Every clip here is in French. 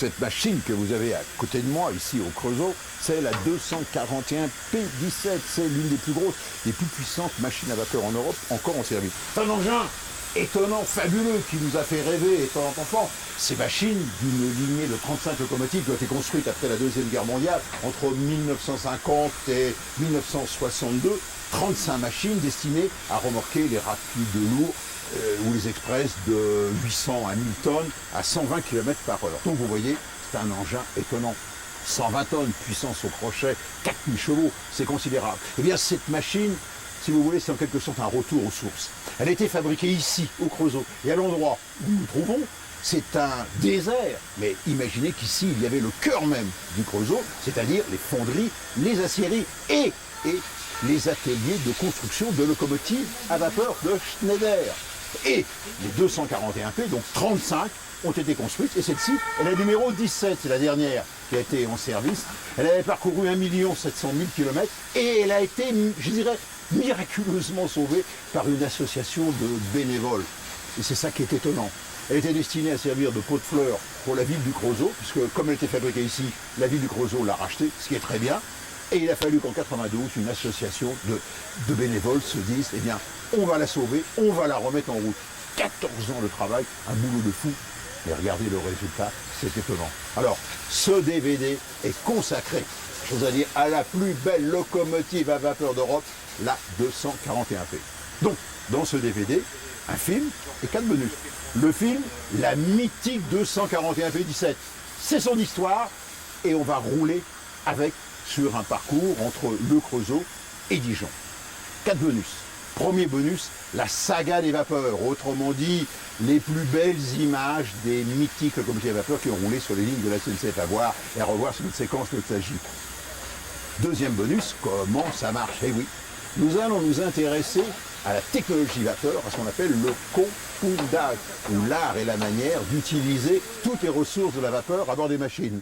Cette machine que vous avez à côté de moi, ici au Creusot, c'est la 241 P17. C'est l'une des plus grosses, des plus puissantes machines à vapeur en Europe, encore en service. C'est un engin étonnant, fabuleux, qui nous a fait rêver étant enfant. Ces machines, d'une lignée de 35 locomotives qui ont été construites après la Deuxième Guerre mondiale, entre 1950 et 1962, 35 machines destinées à remorquer les rapides lourds ou les express de 800 à 1000 tonnes à 120 km par heure. Donc vous voyez, c'est un engin étonnant. 120 tonnes, puissance au crochet, 4000 chevaux, c'est considérable. Eh bien, cette machine, si vous voulez, c'est en quelque sorte un retour aux sources. Elle a été fabriquée ici, au Creusot, et à l'endroit où nous nous trouvons, c'est un désert. Mais imaginez qu'ici, il y avait le cœur même du Creusot, c'est-à-dire les fonderies, les aciéries et les ateliers de construction de locomotives à vapeur de Schneider. Et les 241P, donc 35, ont été construites. Et celle-ci, elle a le numéro 17, c'est la dernière qui a été en service. Elle avait parcouru 1 700 000 km et elle a été, je dirais, miraculeusement sauvée par une association de bénévoles. Et c'est ça qui est étonnant. Elle était destinée à servir de pot de fleurs pour la ville du Creusot, puisque comme elle était fabriquée ici, la ville du Creusot l'a rachetée, ce qui est très bien. Et il a fallu qu'en 92, une association de bénévoles se dise, eh bien, on va la sauver, on va la remettre en route. 14 ans de travail, un boulot de fou. Mais regardez le résultat, c'est étonnant. Alors, ce DVD est consacré, je vous ai dit, à la plus belle locomotive à vapeur d'Europe, la 241P. Donc, dans ce DVD, un film et 4 bonus. Le film, la mythique 241P17. C'est son histoire et on va rouler avec sur un parcours entre le Creusot et Dijon. 4 bonus. Premier bonus, la saga des vapeurs, autrement dit, les plus belles images des mythiques locomotives à vapeur qui ont roulé sur les lignes de la SNCF à voir et à revoir sur une séquence nostalgique. Deuxième bonus, comment ça marche? Eh oui, nous allons nous intéresser à la technologie vapeur, à ce qu'on appelle le copondage, ou l'art et la manière d'utiliser toutes les ressources de la vapeur à bord des machines.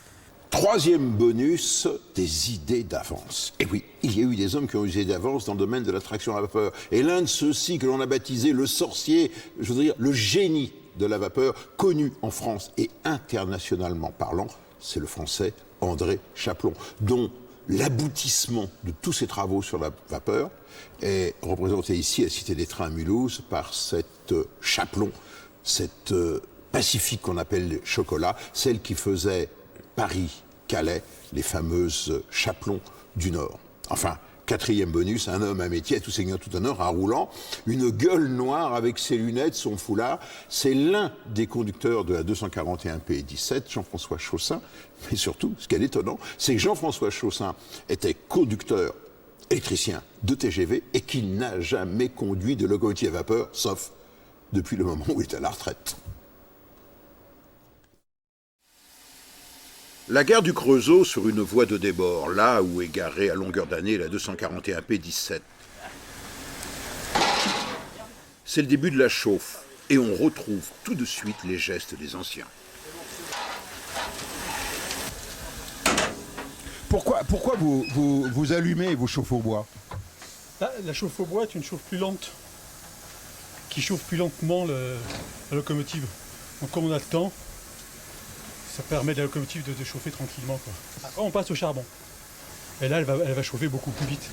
Troisième bonus, des idées d'avance. Et oui, il y a eu des hommes qui ont eu des idées d'avance dans le domaine de la traction à vapeur. Et l'un de ceux-ci que l'on a baptisé le sorcier, je veux dire le génie de la vapeur, connu en France et internationalement parlant, c'est le français André Chaplon, dont l'aboutissement de tous ses travaux sur la vapeur est représenté ici à la Cité des Trains à Mulhouse par cette Chaplon, cette Pacifique qu'on appelle Chocolat, celle qui faisait Paris-Calais, les fameuses Chaplons du Nord. Enfin, quatrième bonus, un homme, un métier, à tout seigneur, tout honneur, un roulant, une gueule noire avec ses lunettes, son foulard. C'est l'un des conducteurs de la 241P17, Jean-François Chaussin. Mais surtout, ce qui est étonnant, c'est que Jean-François Chaussin était conducteur électricien de TGV et qu'il n'a jamais conduit de locomotive à vapeur, sauf depuis le moment où il est à la retraite. La gare du Creusot sur une voie de débord, là où est garée à longueur d'année la 241P17. C'est le début de la chauffe et on retrouve tout de suite les gestes des anciens. Pourquoi vous allumez vos chauffe au bois? La chauffe au bois est une chauffe plus lente, qui chauffe plus lentement la locomotive. Donc comme on a le temps, ça permet à la locomotive de chauffer tranquillement, quoi. Après on passe au charbon. Et là elle va chauffer beaucoup plus vite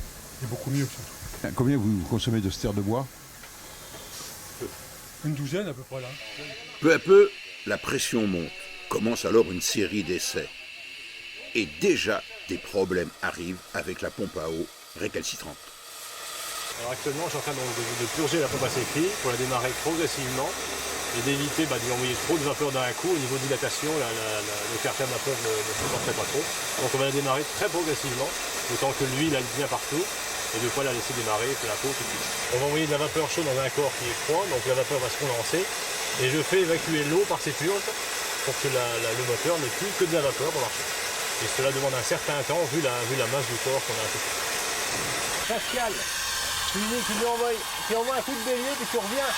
et beaucoup mieux surtout. Combien vous consommez de stères de bois? Une douzaine à peu près là. Peu à peu, la pression monte. Commence alors une série d'essais. Et déjà, des problèmes arrivent avec la pompe à eau récalcitrante. Alors actuellement, je suis en train de purger la pompe à sécrit pour la démarrer progressivement et d'éviter d'y envoyer trop de vapeur d'un coup. Au niveau de dilatation, le carter de la pompe ne supporterait pas trop. Donc on va la démarrer très progressivement, le temps que l'huile aille bien partout, et de fois la laisser démarrer peu à peu tout de suite. On va envoyer de la vapeur chaude dans un corps qui est froid, donc la vapeur va se condenser, et je fais évacuer l'eau par ces purges pour que le moteur n'ait plus que de la vapeur pour marcher. Et cela demande un certain temps vu la masse du corps qu'on a fait. Pascal, tu envoies un coup de bélier puis tu reviens.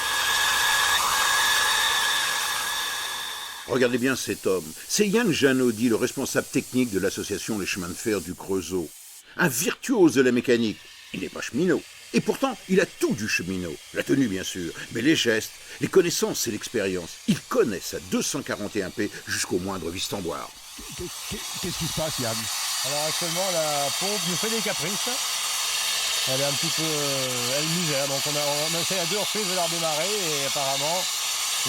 Regardez bien cet homme. C'est Yann Janaudy, le responsable technique de l'association Les Chemins de Fer du Creusot. Un virtuose de la mécanique. Il n'est pas cheminot. Et pourtant, il a tout du cheminot. La tenue, bien sûr, mais les gestes, les connaissances et l'expérience. Il connaît sa 241p jusqu'au moindre vistemboire. Qu'est-ce qui se passe, Yann? Alors actuellement, la pompe nous fait des caprices. Elle est un petit peu... elle misère, donc on essaie à 2 reprises de la redémarrer et apparemment,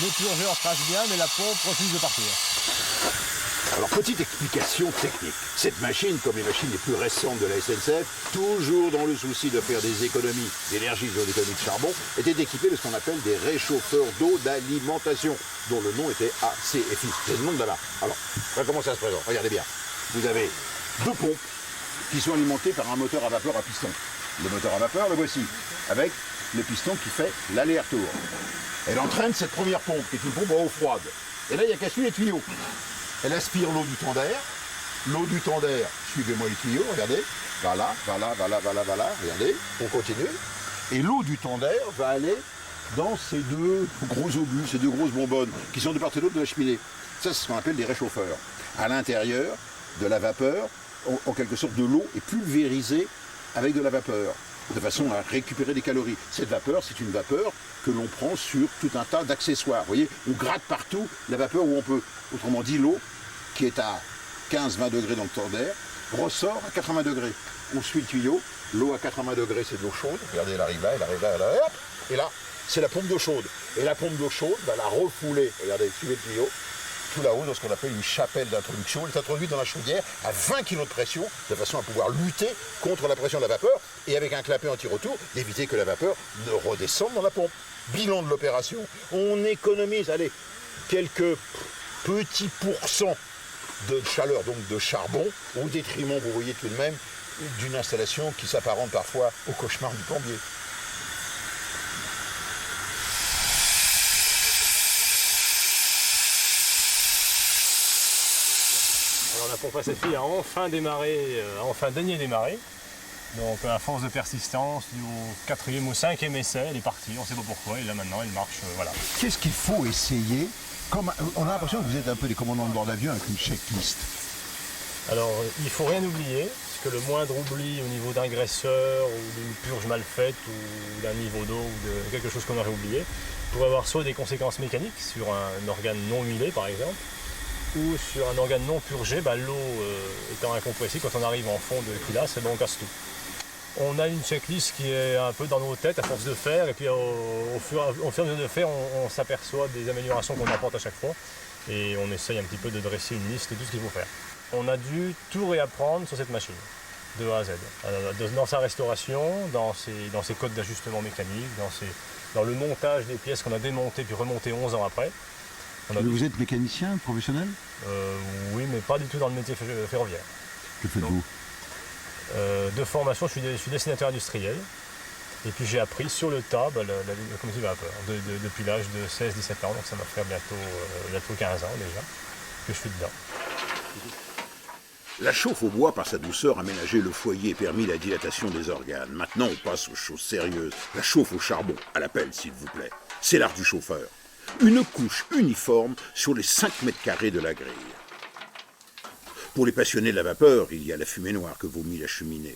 le purgeur crache bien, mais la pompe refuse de partir. Alors, petite explication technique. Cette machine, comme les machines les plus récentes de la SNCF, toujours dans le souci de faire des économies d'énergie, des économies de charbon, était équipée de ce qu'on appelle des réchauffeurs d'eau d'alimentation, dont le nom était ACFI. C'est le nom de là-bas. Alors, voilà comment ça se présente. Regardez bien. Vous avez 2 pompes qui sont alimentées par un moteur à vapeur à piston. Le moteur à vapeur, le voici, avec le piston qui fait l'aller-retour. Elle entraîne cette première pompe, qui est une pompe à eau froide. Et là, il n'y a qu'à suivre les tuyaux. Elle aspire l'eau du temps d'air. L'eau du temps d'air, suivez-moi les tuyaux, regardez. Voilà, regardez. On continue. Et l'eau du temps d'air va aller dans ces 2 gros obus, ces 2 grosses bonbonnes, qui sont de part et d'autre de la cheminée. Ça, c'est ce qu'on appelle des réchauffeurs. À l'intérieur de la vapeur, en quelque sorte, de l'eau est pulvérisée avec de la vapeur, de façon à récupérer des calories. Cette vapeur, c'est une vapeur que l'on prend sur tout un tas d'accessoires. Vous voyez, on gratte partout la vapeur où on peut. Autrement dit, l'eau, qui est à 15-20 degrés dans le temps d'air, ressort à 80 degrés. On suit le tuyau, l'eau à 80 degrés, c'est de l'eau chaude. Regardez, elle arrive là, hop. Et là, c'est la pompe d'eau chaude. Et la pompe d'eau chaude va la refouler. Regardez, suivez le tuyau. Tout là-haut, dans ce qu'on appelle une chapelle d'introduction. Elle est introduite dans la chaudière à 20 kg de pression, de façon à pouvoir lutter contre la pression de la vapeur, et avec un clapet anti-retour, d'éviter que la vapeur ne redescende dans la pompe. Bilan de l'opération, on économise, allez, quelques petits pourcents de chaleur, donc de charbon, au détriment, vous voyez tout de même, d'une installation qui s'apparente parfois au cauchemar du plombier. Alors la pompe à cette fille a enfin démarré, enfin daigné démarrer. Donc à force de persistance, au 4e ou 5e essai, elle est partie, on ne sait pas pourquoi, et là maintenant elle marche, voilà. Qu'est-ce qu'il faut essayer? On a l'impression que vous êtes un peu des commandants de bord d'avion avec une checklist. Alors il ne faut rien oublier, parce que le moindre oubli au niveau d'un graisseur, ou d'une purge mal faite, ou d'un niveau d'eau, ou de quelque chose qu'on aurait oublié, pourrait avoir soit des conséquences mécaniques sur un organe non huilé par exemple, ou sur un organe non purgé, l'eau étant incompressible, quand on arrive en fond de culasse, on casse tout. On a une checklist qui est un peu dans nos têtes à force de faire, et puis au fur et à mesure de faire, on s'aperçoit des améliorations qu'on apporte à chaque fois, et on essaye un petit peu de dresser une liste de tout ce qu'il faut faire. On a dû tout réapprendre sur cette machine, de A à Z. Dans sa restauration, dans ses codes d'ajustement mécanique, dans le montage des pièces qu'on a démontées puis remontées 11 ans après. Vous êtes mécanicien professionnel? Oui, mais pas du tout dans le métier ferroviaire. Que faites-vous? De formation, je suis dessinateur industriel. Et puis j'ai appris sur le tas la locomotive à vapeur depuis l'âge de 16-17 ans. Donc ça m'a fait bientôt 15 ans déjà que je suis dedans. La chauffe au bois, par sa douceur, aménageait le foyer et permis la dilatation des organes. Maintenant, on passe aux choses sérieuses. La chauffe au charbon, à la pelle, s'il vous plaît. C'est l'art du chauffeur. Une couche uniforme sur les 5 mètres carrés de la grille. Pour les passionnés de la vapeur, il y a la fumée noire que vomit la cheminée.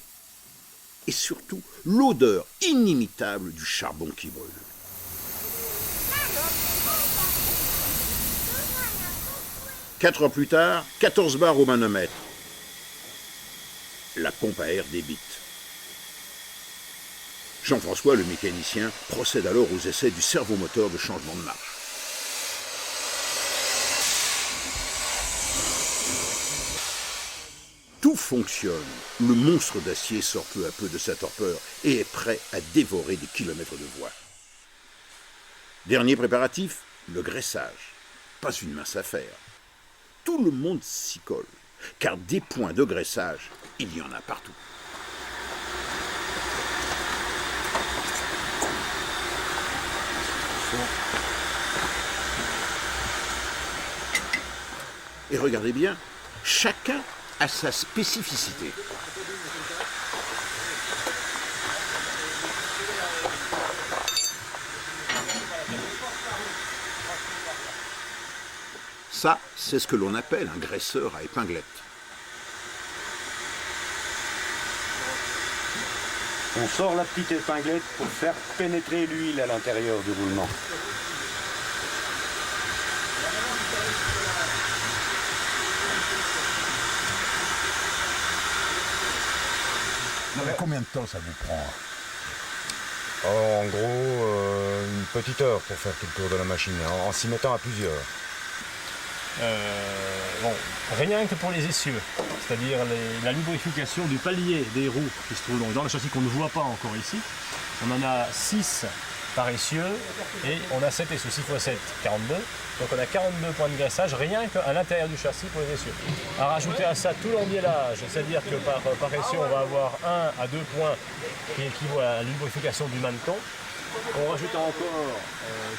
Et surtout, l'odeur inimitable du charbon qui brûle. Quatre heures plus tard, 14 bars au manomètre. La pompe à air débite. Jean-François, le mécanicien, procède alors aux essais du servomoteur de changement de marche. Tout fonctionne. Le monstre d'acier sort peu à peu de sa torpeur et est prêt à dévorer des kilomètres de voie. Dernier préparatif, le graissage. Pas une mince affaire. Tout le monde s'y colle, car des points de graissage, il y en a partout. Et regardez bien, chacun a sa spécificité. Ça, c'est ce que l'on appelle un graisseur à épinglette. On sort la petite épinglette pour faire pénétrer l'huile à l'intérieur du roulement. Non, mais combien de temps ça vous prend? En gros, une petite heure pour faire tout le tour de la machine, en s'y mettant à plusieurs. Bon, rien que pour les essieux, c'est-à-dire la lubrification du palier des roues qui se trouvent donc dans le châssis qu'on ne voit pas encore ici. On en a 6 par essieu et on a 7 essieux, 6 x 7, 42. Donc on a 42 points de graissage rien qu'à l'intérieur du châssis pour les essieux. À rajouter à ça tout l'embiellage, c'est-à-dire que par essieu on va avoir 1 à 2 points qui équivaut à la lubrification du mannequin. On rajoute encore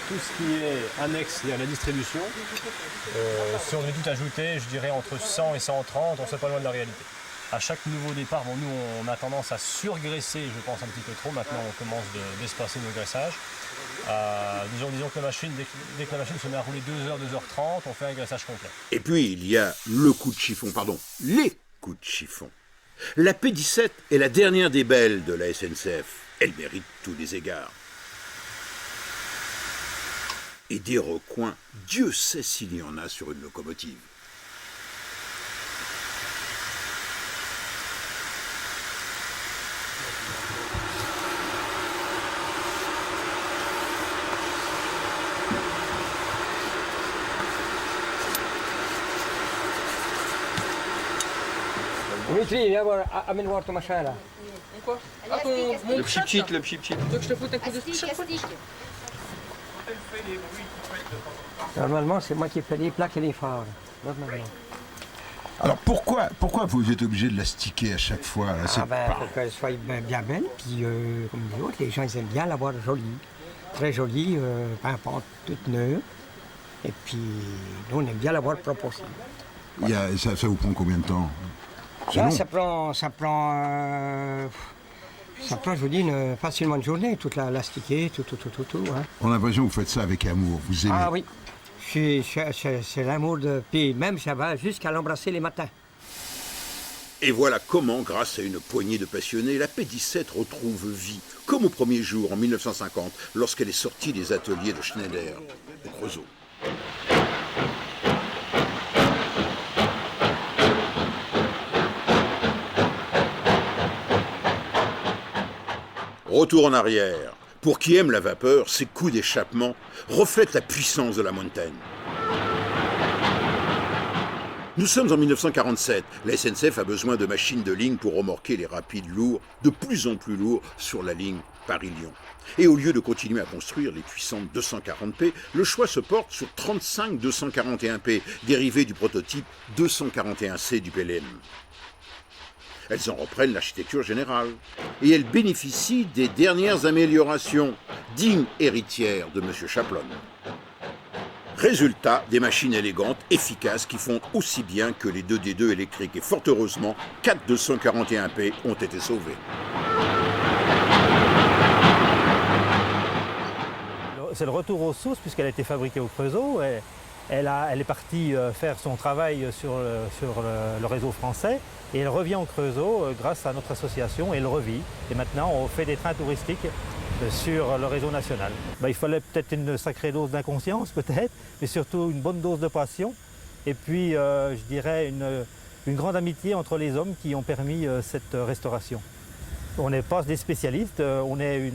tout ce qui est annexe à la distribution. Si on devait tout ajouter, je dirais entre 100 et 130, on ne serait pas loin de la réalité. À chaque nouveau départ, bon, nous on a tendance à surgraisser, je pense un petit peu trop. Maintenant on commence d'espacer nos graissages. Disons que la machine, dès que la machine se met à rouler 2h, 2h30, on fait un graissage complet. Et puis il y a le coup de chiffon, les coups de chiffon. La P17 est la dernière des belles de la SNCF. Elle mérite tous les égards. Et des recoins, Dieu sait s'il y en a sur une locomotive. Dimitri, viens voir, amène voir ton machin là. Quoi? Ah, le pchit-pchit, le pchit-pchit. Tu veux que je te foute un coup de chaque fois? Normalement, c'est moi qui fais les plaques et les phares. Normalement. Alors pourquoi vous êtes obligé de la sticker à chaque fois là? C'est pas- Pour qu'elle soit bien belle, puis comme les autres, les gens ils aiment bien la voir jolie. Très jolie, peu importe, toute neuve. Et puis, nous on aime bien la voir propre aussi. Ça vous prend combien de temps? C'est Là, long. ça prend, je vous dis, facilement une journée, toute la sticker, tout. Hein. On a l'impression que vous faites ça avec amour, vous aimez. Ah oui, c'est l'amour de... Puis même, ça va jusqu'à l'embrasser les matins. Et voilà comment, grâce à une poignée de passionnés, la P17 retrouve vie, comme au premier jour en 1950, lorsqu'elle est sortie des ateliers de Schneider, au Creusot. Retour en arrière. Pour qui aime la vapeur, ces coups d'échappement reflètent la puissance de la montagne. Nous sommes en 1947. La SNCF a besoin de machines de ligne pour remorquer les rapides lourds, de plus en plus lourds, sur la ligne Paris-Lyon. Et au lieu de continuer à construire les puissantes 240p, le choix se porte sur 35 241p, dérivés du prototype 241C du PLM. Elles en reprennent l'architecture générale. Et elles bénéficient des dernières améliorations, dignes héritières de M. Chaplon. Résultat, des machines élégantes, efficaces, qui font aussi bien que les 2D2 électriques. Et fort heureusement, 4 241p ont été sauvés. C'est le retour aux sources puisqu'elle a été fabriquée au Creusot. Elle est partie faire son travail sur le réseau français et elle revient au Creusot grâce à notre association et elle revit. Et maintenant, on fait des trains touristiques sur le réseau national. Il fallait peut-être une sacrée dose d'inconscience, peut-être, mais surtout une bonne dose de passion. Et puis, je dirais, une grande amitié entre les hommes qui ont permis cette restauration. On n'est pas des spécialistes, on est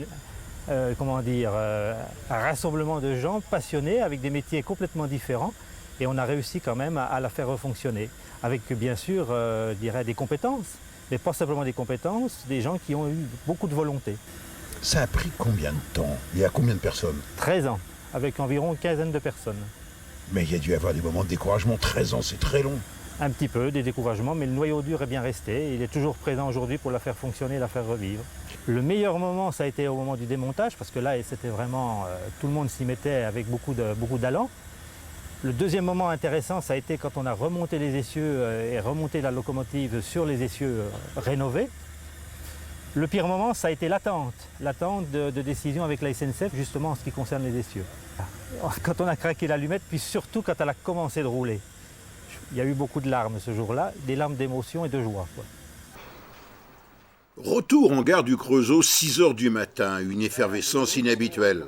un rassemblement de gens passionnés avec des métiers complètement différents et on a réussi quand même à la faire refonctionner avec bien sûr je dirais des compétences, mais pas simplement des compétences, des gens qui ont eu beaucoup de volonté. Ça a pris combien de temps? Il y a combien de personnes? 13 ans, avec environ une quinzaine de personnes. Mais il y a dû y avoir des moments de découragement. 13 ans, c'est très long. Un petit peu, des découragements, mais le noyau dur est bien resté. Il est toujours présent aujourd'hui pour la faire fonctionner, la faire revivre. Le meilleur moment, ça a été au moment du démontage, parce que là, c'était vraiment... tout le monde s'y mettait avec beaucoup d'allant. Le deuxième moment intéressant, ça a été quand on a remonté les essieux et remonté la locomotive sur les essieux rénovés. Le pire moment, ça a été l'attente de décision avec la SNCF, justement en ce qui concerne les essieux. Quand on a craqué l'allumette, puis surtout quand elle a commencé de rouler. Il y a eu beaucoup de larmes ce jour-là, des larmes d'émotion et de joie, quoi. Retour en gare du Creusot, 6 heures du matin, une effervescence inhabituelle.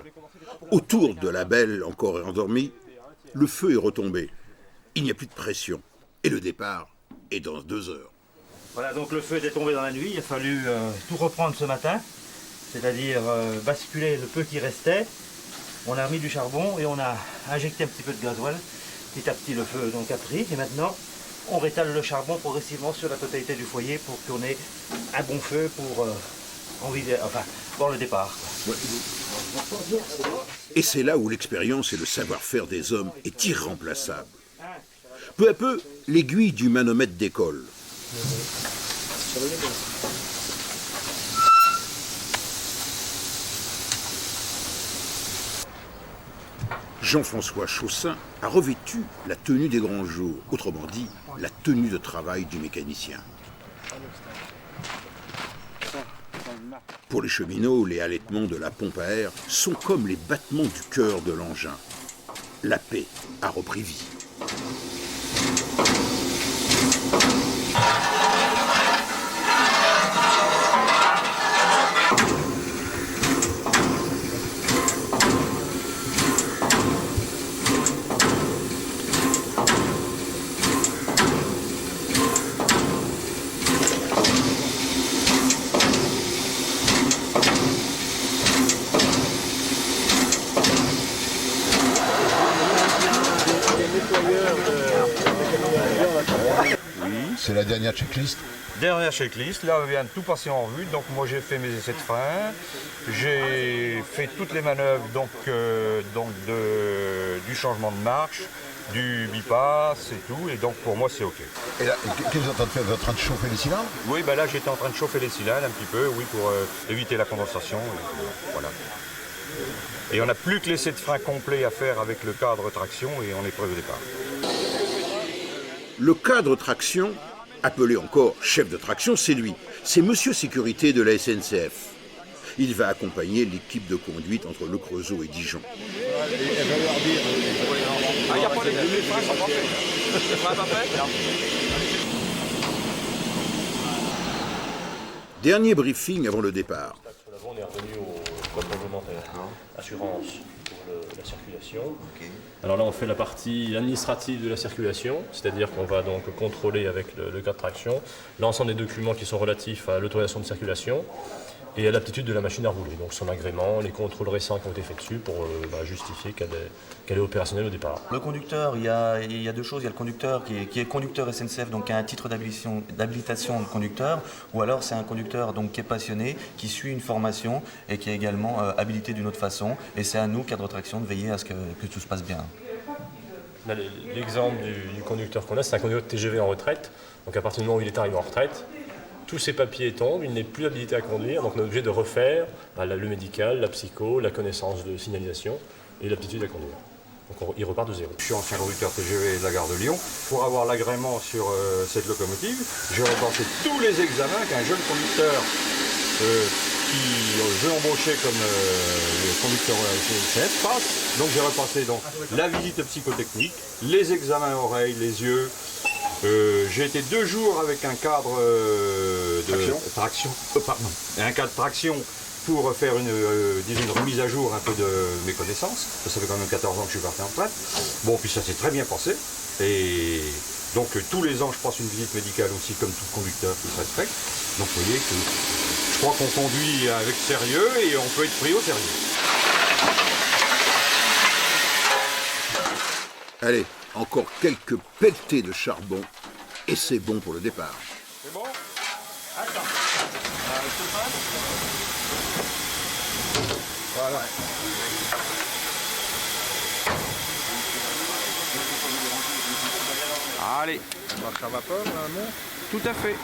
Autour de la belle, encore endormie, le feu est retombé. Il n'y a plus de pression. Et le départ est dans 2 heures. Voilà, donc le feu était tombé dans la nuit. Il a fallu tout reprendre ce matin. C'est-à-dire basculer le peu qui restait. On a remis du charbon et on a injecté un petit peu de gasoil. Petit à petit, le feu donc a pris. Et maintenant, on rétale le charbon progressivement sur la totalité du foyer pour qu'on ait un bon feu pour pour le départ. Et c'est là où l'expérience et le savoir-faire des hommes est irremplaçable. Peu à peu, l'aiguille du manomètre décolle. Jean-François Chaussin a revêtu la tenue des grands jours, autrement dit, la tenue de travail du mécanicien. Pour les cheminots, les halètements de la pompe à air sont comme les battements du cœur de l'engin. La paix a repris vie. C'est la dernière checklist. Dernière checklist, là on vient de tout passer en revue, donc moi j'ai fait mes essais de frein, j'ai fait toutes les manœuvres du changement de marche, du bypass et tout, et donc pour moi c'est ok. Et là, qu'est-ce que vous êtes en train de faire? Vous êtes en train de chauffer les cylindres? Oui, ben là j'étais en train de chauffer les cylindres un petit peu, oui, pour éviter la condensation, voilà. Et on n'a plus que l'essai de frein complet à faire avec le cadre traction et on est prêt au départ. Le cadre traction, appelé encore chef de traction, c'est lui. C'est monsieur sécurité de la SNCF. Il va accompagner l'équipe de conduite entre Le Creusot et Dijon. Dernier briefing avant le départ. On est revenu au code réglementaire, assurance pour la circulation. Alors là, on fait la partie administrative de la circulation, c'est-à-dire qu'on va donc contrôler avec le cadre traction l'ensemble des documents qui sont relatifs à l'autorisation de circulation et à l'aptitude de la machine à rouler, donc son agrément, les contrôles récents qui ont été faits dessus pour justifier qu'elle est opérationnelle au départ. Le conducteur, il y a deux choses. Il y a le conducteur qui est conducteur SNCF, donc qui a un titre d'habilitation de conducteur, ou alors c'est un conducteur donc, qui est passionné, qui suit une formation et qui est également habilité d'une autre façon. Et c'est à nous, cadre traction, de veiller à ce que tout se passe bien. L'exemple du conducteur qu'on a, c'est un conducteur de TGV en retraite. Donc à partir du moment où il est arrivé en retraite, tous ses papiers tombent, il n'est plus habilité à conduire, donc on est obligé de refaire le médical, la psycho, la connaissance de signalisation et l'aptitude à conduire. Donc il repart de zéro. Je suis ancien conducteur TGV de la gare de Lyon. Pour avoir l'agrément sur cette locomotive, j'ai repassé tous les examens qu'un jeune conducteur qui veut embaucher comme conducteur SNCF passe. Donc j'ai repassé la visite psychotechnique, les examens oreilles, les yeux. J'ai été 2 jours avec un cadre de traction, un cadre traction pour faire une remise à jour un peu de mes connaissances. Ça fait quand même 14 ans que je suis parti en retraite. Bon, puis ça s'est très bien passé. Et donc tous les ans, je passe une visite médicale aussi, comme tout conducteur qui se respecte. Donc vous voyez que je crois qu'on conduit avec sérieux et on peut être pris au sérieux. Allez, encore quelques pelletées de charbon et c'est bon pour le départ. C'est bon? Attends. Voilà. Allez. On marche à vapeur, normalement? Tout à fait.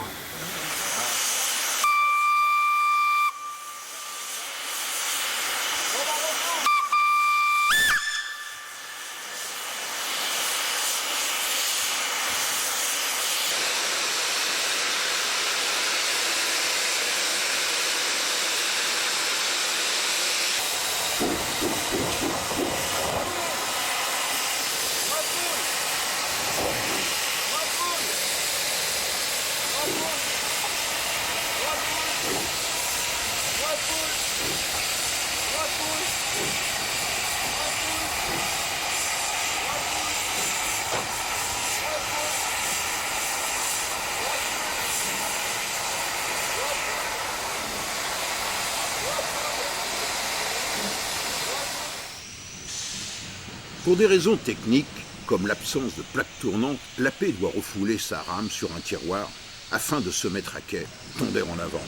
Pour des raisons techniques, comme l'absence de plaque tournante, la paix doit refouler sa rame sur un tiroir afin de se mettre à quai, tondère en avant.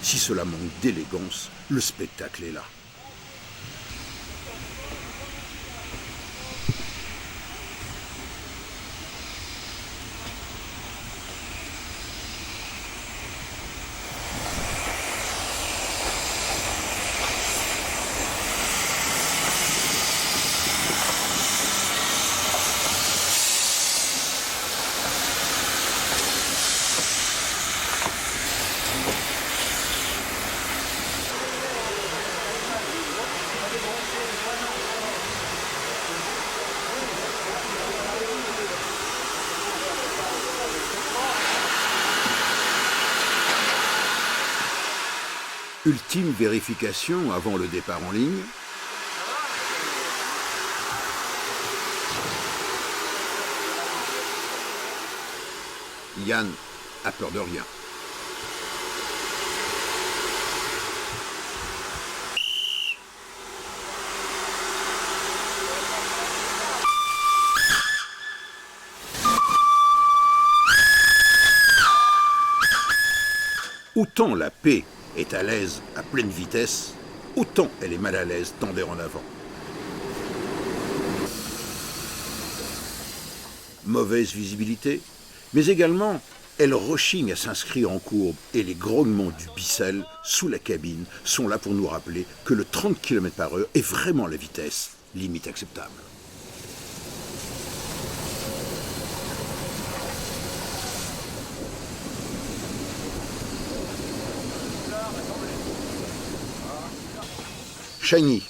Si cela manque d'élégance, le spectacle est là. Ultime vérification avant le départ en ligne. Yann a peur de rien. Autant la paix est à l'aise à pleine vitesse, autant elle est mal à l'aise tendère en avant. Mauvaise visibilité, mais également elle rechigne à s'inscrire en courbe et les grognements du bicelle sous la cabine sont là pour nous rappeler que le 30 km/h est vraiment la vitesse limite acceptable. Shiny.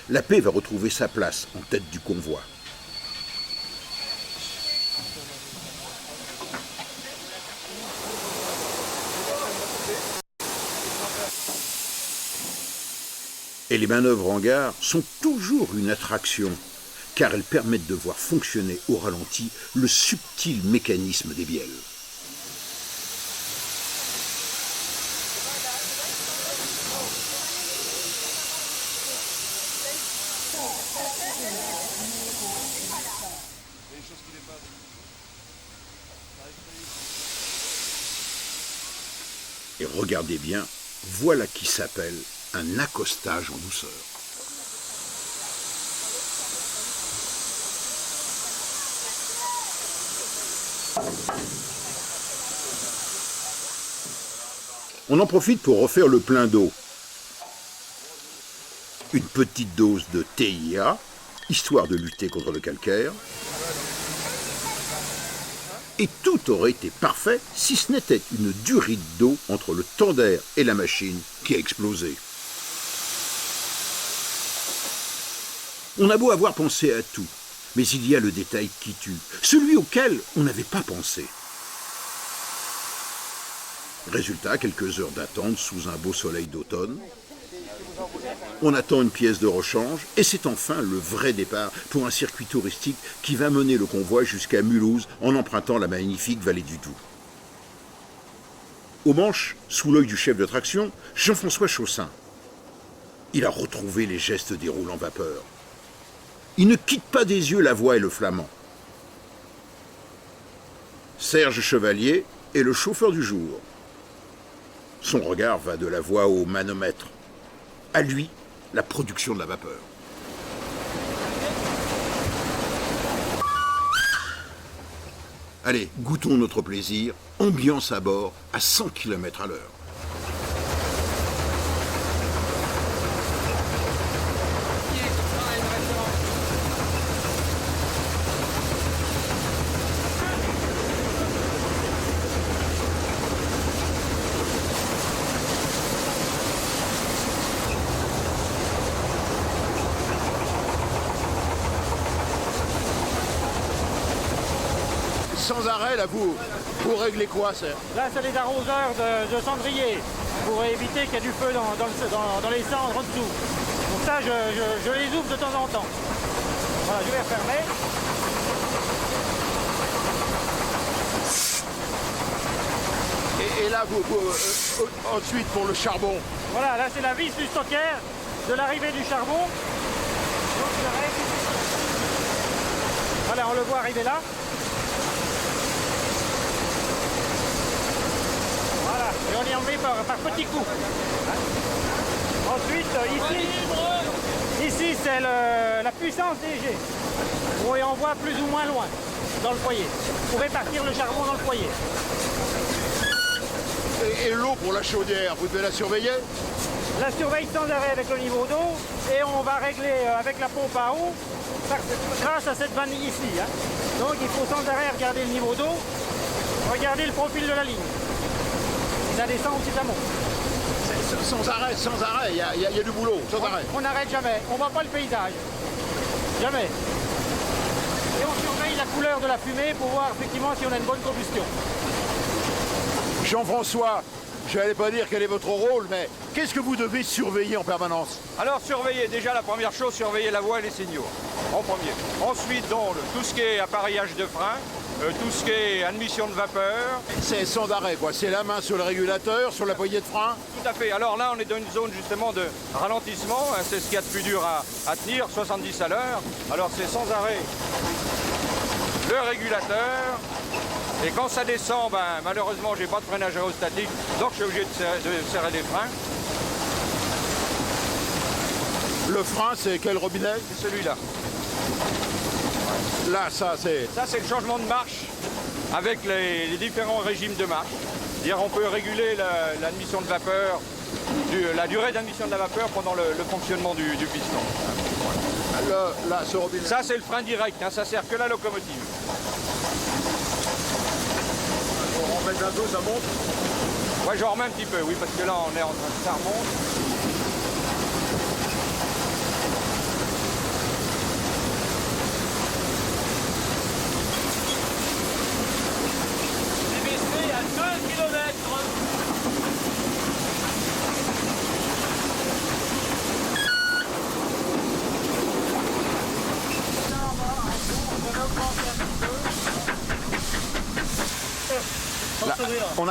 La paix va retrouver sa place en tête du convoi. Et les manœuvres en gare sont toujours une attraction, car elles permettent de voir fonctionner au ralenti le subtil mécanisme des bielles. Et regardez bien, voilà qui s'appelle un accostage en douceur. On en profite pour refaire le plein d'eau. Une petite dose de TIA, histoire de lutter contre le calcaire. Et tout aurait été parfait si ce n'était une durite d'eau entre le tendère et la machine qui a explosé. On a beau avoir pensé à tout, mais il y a le détail qui tue, celui auquel on n'avait pas pensé. Résultat, quelques heures d'attente sous un beau soleil d'automne. On attend une pièce de rechange et c'est enfin le vrai départ pour un circuit touristique qui va mener le convoi jusqu'à Mulhouse en empruntant la magnifique vallée du Doubs. Au manche, sous l'œil du chef de traction, Jean-François Chaussin. Il a retrouvé les gestes des roulants vapeur. Il ne quitte pas des yeux la voie et le flamand. Serge Chevalier est le chauffeur du jour. Son regard va de la voie au manomètre. À lui, la production de la vapeur. Allez, goûtons notre plaisir, ambiance à bord à 100 km/h. Sans arrêt, là, vous réglez quoi, ça? Là, c'est les arroseurs de cendrier, pour éviter qu'il y ait du feu dans les cendres en dessous. Donc ça, je les ouvre de temps en temps. Voilà, je vais refermer. Et là, ensuite, pour le charbon. Voilà, là, c'est la vis du stocker de l'arrivée du charbon. Donc, je règle. le voit arriver là. Voilà, et on y en met par petits coups. Ensuite, ici c'est la puissance des jets. On y envoie plus ou moins loin dans le foyer pour répartir le charbon dans le foyer. Et l'eau pour la chaudière, vous devez la surveiller? La surveille sans arrêt avec le niveau d'eau et on va régler avec la pompe à eau grâce à cette vanille ici. Hein. Donc il faut sans arrêt regarder le niveau d'eau, regarder le profil de la ligne. Et ça descend ou si ça monte. Sans arrêt, il y a du boulot, sans arrêt. On n'arrête jamais, on ne voit pas le paysage. Jamais. Et on surveille la couleur de la fumée pour voir effectivement si on a une bonne combustion. Jean-François, je n'allais pas dire quel est votre rôle, mais qu'est-ce que vous devez surveiller en permanence? Alors surveiller, déjà la première chose, surveiller la voie et les signaux, en premier. Ensuite, donc, tout ce qui est appareillage de frein, tout ce qui est admission de vapeur. C'est sans arrêt, quoi. C'est la main sur le régulateur, sur la poignée de frein. Tout à fait. Alors là, on est dans une zone justement de ralentissement. Hein, c'est ce qu'il y a de plus dur à tenir, 70 à l'heure. Alors c'est sans arrêt le régulateur. Et quand ça descend, ben, malheureusement, j'ai pas de freinage aérostatique, donc je suis obligé de serrer les freins. Le frein, c'est quel robinet? C'est celui-là. Là, ça, c'est... Ça, c'est le changement de marche avec les différents régimes de marche. C'est-à-dire, on peut réguler l'admission de vapeur, la durée d'admission de la vapeur pendant le fonctionnement du piston. Là, ce robinet. Ça, c'est le frein direct, hein, ça sert que la locomotive. On remet bientôt, ça monte? Ouais, j'en remets un petit peu, oui, parce que là, on est en train de... Ça remonte. Là, on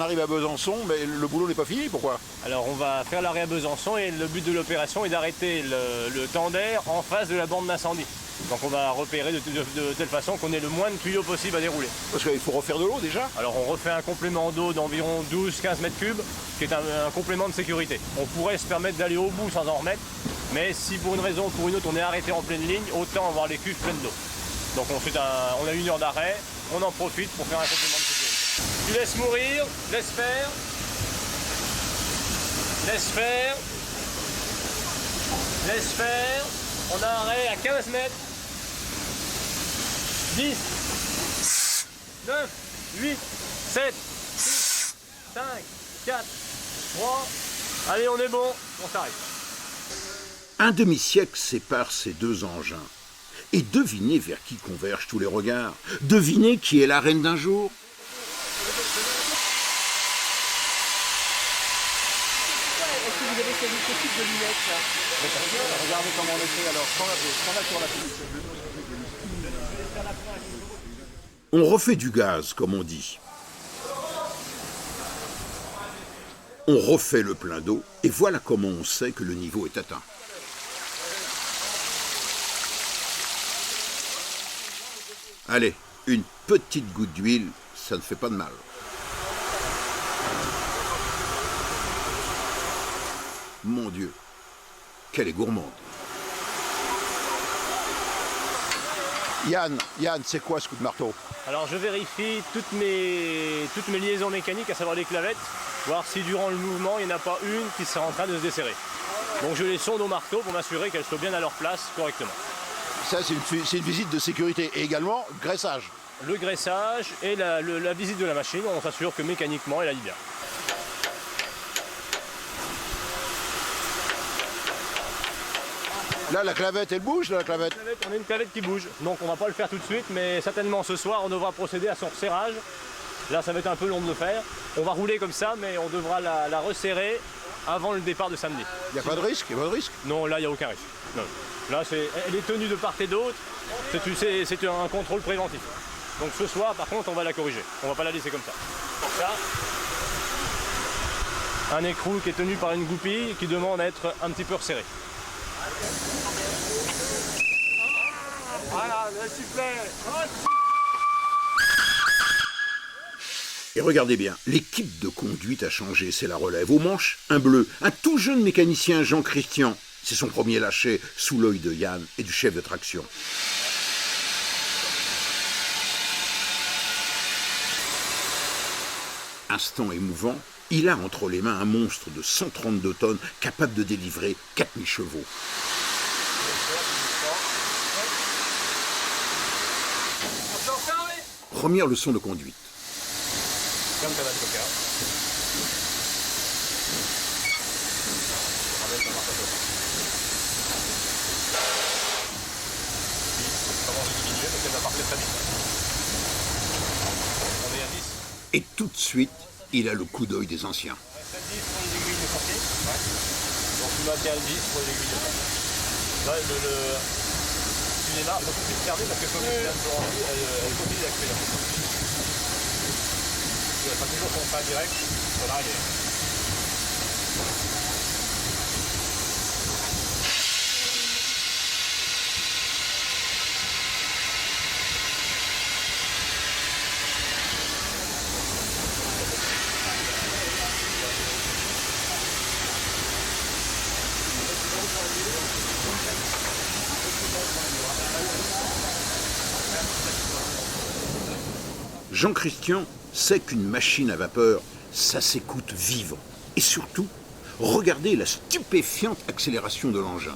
arrive à Besançon, mais le boulot n'est pas fini, pourquoi? Alors on va faire l'arrêt à Besançon et le but de l'opération est d'arrêter le tender en face de la borne d'incendie. Donc on va repérer de telle façon qu'on ait le moins de tuyaux possible à dérouler. Parce qu'il faut refaire de l'eau déjà? Alors on refait un complément d'eau d'environ 12-15 mètres cubes, qui est un complément de sécurité. On pourrait se permettre d'aller au bout sans en remettre, mais si pour une raison ou pour une autre on est arrêté en pleine ligne, autant avoir les cuves pleines d'eau. Donc on a 1 heure d'arrêt, on en profite pour faire un complément de sécurité. Tu laisses mourir, laisse faire. Laisse faire. Laisse faire. On a un arrêt à 15 mètres. 10, 9, 8, 7, 6, 5, 4, 3. Allez, on est bon, on s'arrête. Un demi-siècle sépare ces deux engins. Et devinez vers qui convergent tous les regards. Devinez qui est la reine d'un jour. Est-ce que vous avez ce type de lunettes là? Regardez comment on le fait alors, sans la sur la piste. On refait du gaz, comme on dit. On refait le plein d'eau, et voilà comment on sait que le niveau est atteint. Allez, une petite goutte d'huile, ça ne fait pas de mal. Mon Dieu, qu'elle est gourmande. Yann, c'est quoi ce coup de marteau? Alors je vérifie toutes mes liaisons mécaniques, à savoir les clavettes, voir si durant le mouvement il n'y en a pas une qui sera en train de se desserrer. Donc je les sonde au marteau pour m'assurer qu'elles soient bien à leur place correctement. Ça c'est une visite de sécurité et également graissage. Le graissage et la visite de la machine, on s'assure que mécaniquement elle aille bien. Là, la clavette, elle bouge, là, la clavette? On a une clavette qui bouge, donc on va pas le faire tout de suite, mais certainement ce soir, on devra procéder à son resserrage. Là, ça va être un peu long de le faire. On va rouler comme ça, mais on devra la resserrer avant le départ de samedi. Il n'y a pas de risque? Non, là, il n'y a aucun risque. Non. Là, elle est tenue de part et d'autre. C'est un contrôle préventif. Donc ce soir, par contre, on va la corriger. On va pas la laisser comme ça. Pour ça, un écrou qui est tenu par une goupille qui demande à être un petit peu resserré. Voilà, le sifflet. Et regardez bien, l'équipe de conduite a changé, c'est la relève. Aux manches, un bleu, un tout jeune mécanicien, Jean-Christian. C'est son premier lâcher sous l'œil de Yann et du chef de traction. Instant émouvant, il a entre les mains un monstre de 132 tonnes capable de délivrer 4000 chevaux. Première leçon de conduite. Comme ça va le coca. Comment diminuer parce qu'elle va partir très vite. On est à 10. Et tout de suite, il a le coup d'œil des anciens. 10 pour les aiguilles de sortie. Ouais. Donc tu maintiens le 10 pour les aiguilles de sortie. Là, il est là, il faut tout de suite regarder parce que comme il vient de remplir, elle continue d'accélérer. Il n'y a pas toujours son frein direct sur l'arrière. Jean-Christian sait qu'une machine à vapeur, ça s'écoute vivre. Et surtout, regardez la stupéfiante accélération de l'engin.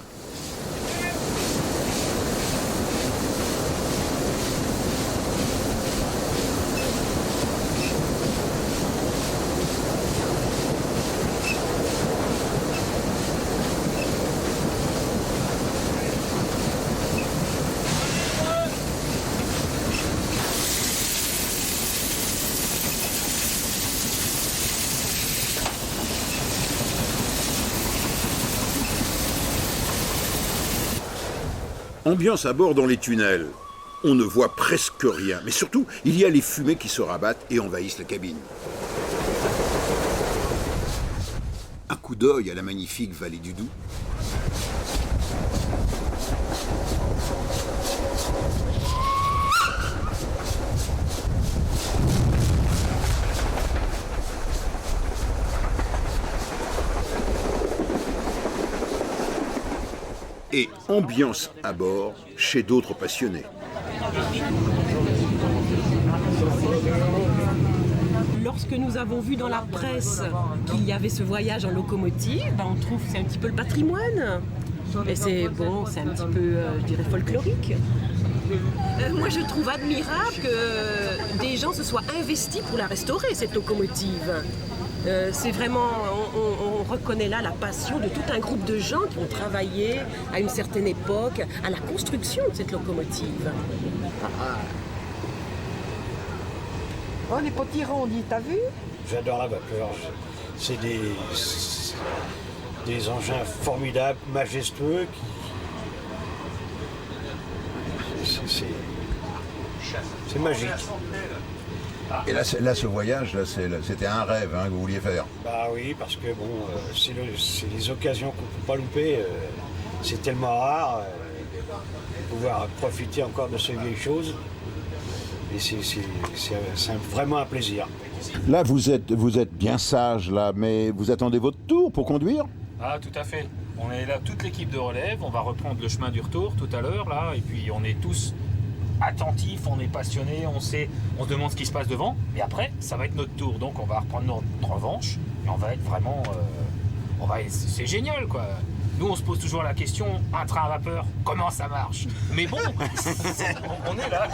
Ambiance à bord dans les tunnels. On ne voit presque rien, mais surtout, il y a les fumées qui se rabattent et envahissent la cabine. Un coup d'œil à la magnifique vallée du Doubs. Et ambiance à bord chez d'autres passionnés. Lorsque nous avons vu dans la presse qu'il y avait ce voyage en locomotive, on trouve que c'est un petit peu le patrimoine. Et c'est bon, c'est un petit peu, je dirais, folklorique. Moi, je trouve admirable que des gens se soient investis pour la restaurer, cette locomotive. C'est vraiment, on reconnaît là la passion de tout un groupe de gens qui ont travaillé à une certaine époque à la construction de cette locomotive. Oh, les petits rondis, t'as vu? J'adore la vapeur. C'est des engins formidables, majestueux. C'est magique. Et là, ce voyage, c'était un rêve que vous vouliez faire. Bah oui, parce que bon, c'est les occasions qu'on ne peut pas louper. C'est tellement rare de pouvoir profiter encore de ces vieilles choses. Et c'est vraiment un plaisir. Là, vous êtes bien sage, là, mais vous attendez votre tour pour conduire? Ah, tout à fait. On est là, toute l'équipe de relève. On va reprendre le chemin du retour tout à l'heure, là. Et puis, on est tous attentifs, on est passionnés, on se demande ce qui se passe devant. Mais après, ça va être notre tour. Donc, on va reprendre notre revanche. Et on va être vraiment... c'est génial, quoi. Nous, on se pose toujours la question, un train à vapeur, comment ça marche? Mais bon, on est là.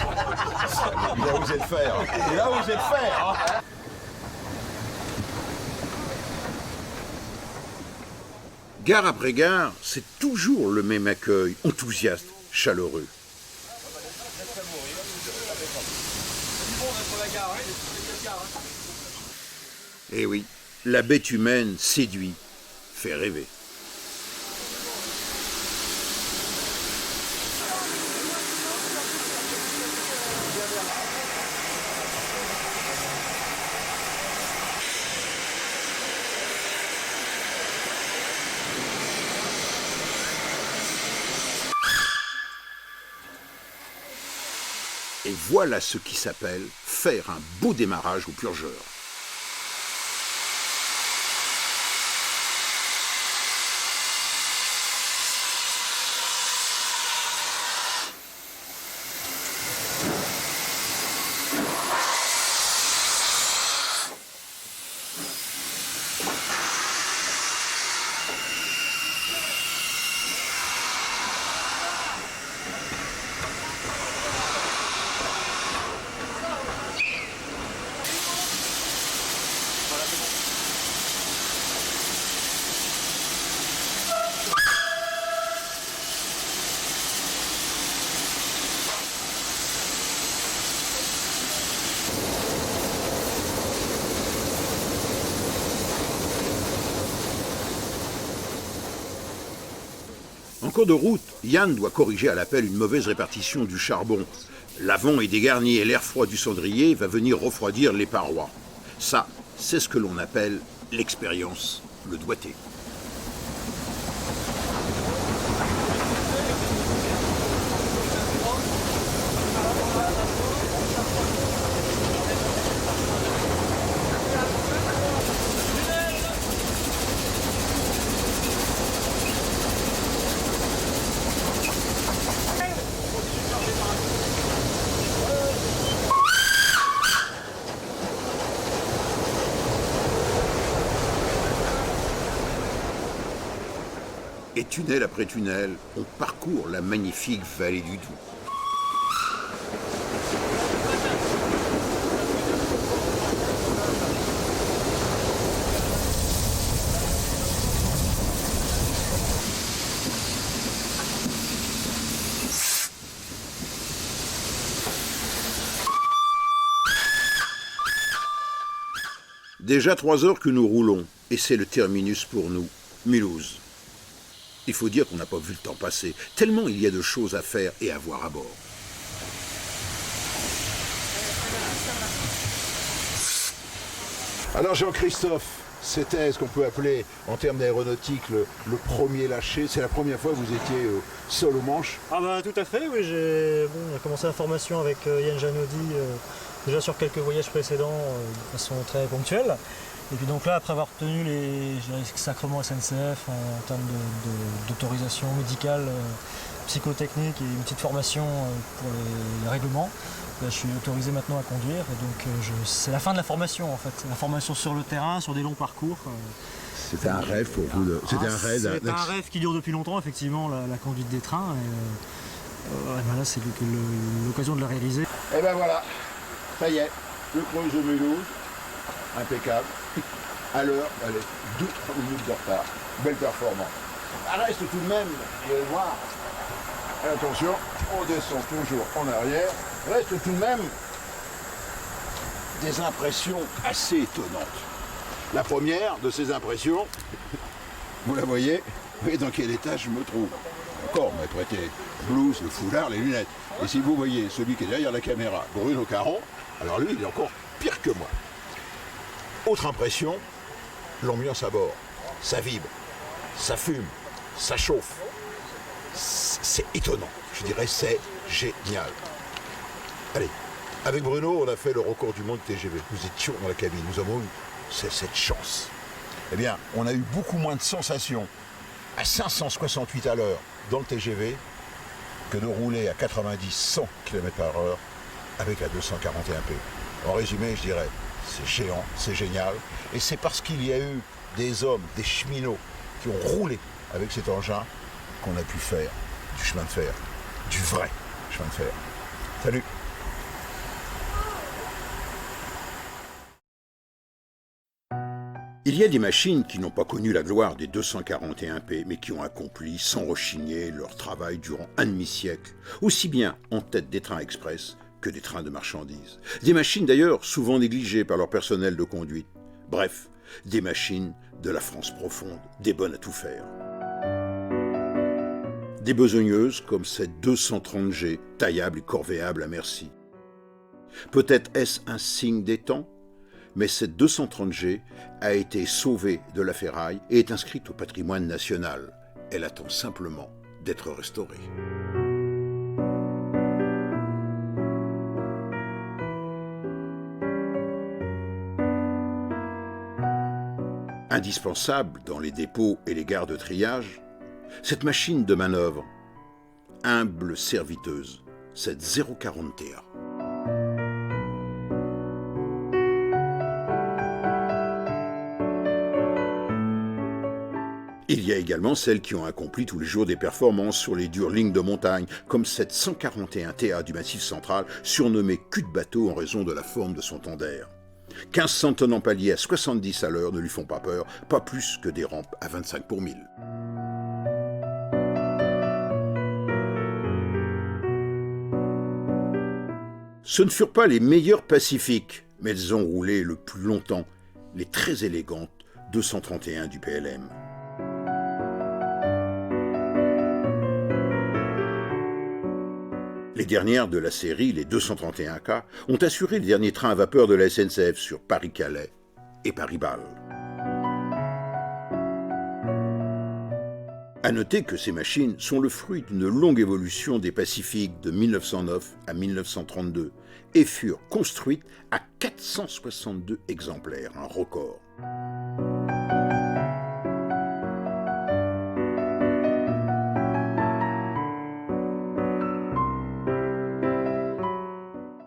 Il a osé le faire. Il a osé le faire. Hein. Gare après gare, c'est toujours le même accueil, enthousiaste, chaleureux. Eh oui, la bête humaine séduit, fait rêver. Et voilà ce qui s'appelle faire un beau démarrage au purgeur. En cours de route, Yann doit corriger à l'appel une mauvaise répartition du charbon. L'avant est dégarni et l'air froid du cendrier va venir refroidir les parois. Ça, c'est ce que l'on appelle l'expérience, le doigté. Et tunnel après tunnel, on parcourt la magnifique vallée du Doubs. Déjà 3 heures que nous roulons, et c'est le terminus pour nous, Mulhouse. Il faut dire qu'on n'a pas vu le temps passer, tellement il y a de choses à faire et à voir à bord. Alors Jean-Christophe, c'était ce qu'on peut appeler, en termes d'aéronautique, le premier lâcher. C'est la première fois que vous étiez seul aux manches? Ah bah tout à fait, oui. On a commencé la formation avec Yann Janody déjà sur quelques voyages précédents de façon très ponctuelle. Et puis donc là, après avoir obtenu les sacrements SNCF en termes d'autorisation médicale, psychotechnique et une petite formation pour les règlements, je suis autorisé maintenant à conduire. Et donc c'est la fin de la formation en fait. La formation sur le terrain, sur des longs parcours. C'était un rêve pour vous. C'était un rêve. C'est un rêve qui dure depuis longtemps, effectivement, la conduite des trains. Et là, c'est l'occasion de le réaliser. Et ben voilà, ça y est, le Creusot Mulhouse, impeccable. À l'heure, allez, 2-3 minutes de retard. Belle performance. Ça reste tout de même, vous allez voir. Attention, on descend toujours en arrière. Reste tout de même des impressions assez étonnantes. La première de ces impressions, vous la voyez, vous voyez dans quel état je me trouve. Encore, on m'a prêté le blouse, le foulard, les lunettes. Et si vous voyez celui qui est derrière la caméra, Bruno Caron, alors lui, il est encore pire que moi. Autre impression, l'ambiance à bord. Ça vibre, ça fume, ça chauffe. C'est étonnant. Je dirais c'est génial. Allez, avec Bruno, on a fait le record du monde TGV. Nous étions dans la cabine, nous avons eu cette chance. Eh bien, on a eu beaucoup moins de sensations à 568 à l'heure dans le TGV que de rouler à 90-100 km/h avec la 241P. En résumé, je dirais, c'est géant, c'est génial. Et c'est parce qu'il y a eu des hommes, des cheminots qui ont roulé avec cet engin qu'on a pu faire du chemin de fer, du vrai chemin de fer. Salut! Il y a des machines qui n'ont pas connu la gloire des 241P, mais qui ont accompli sans rechigner leur travail durant un demi-siècle, aussi bien en tête des trains express que des trains de marchandises. Des machines d'ailleurs souvent négligées par leur personnel de conduite. Bref, des machines de la France profonde, des bonnes à tout faire. Des besogneuses comme cette 230G, taillable et corvéable à merci. Peut-être est-ce un signe des temps ? Mais cette 230G a été sauvée de la ferraille et est inscrite au patrimoine national. Elle attend simplement d'être restaurée. Indispensable dans les dépôts et les gares de triage, cette machine de manœuvre, humble serviteuse, cette 040 TA. Il y a également celles qui ont accompli tous les jours des performances sur les dures lignes de montagne, comme cette 141 TA du Massif central, surnommée cul de bateau en raison de la forme de son tendaire. 1500 tonnes en palier à 70 à l'heure ne lui font pas peur, pas plus que des rampes à 25 pour 1000. Ce ne furent pas les meilleures Pacifiques, mais elles ont roulé le plus longtemps, les très élégantes 231 du PLM. Les dernières de la série, les 231K, ont assuré les derniers trains à vapeur de la SNCF sur Paris-Calais et Paris-Bâle. À noter que ces machines sont le fruit d'une longue évolution des Pacifiques de 1909 à 1932 et furent construites à 462 exemplaires, un record.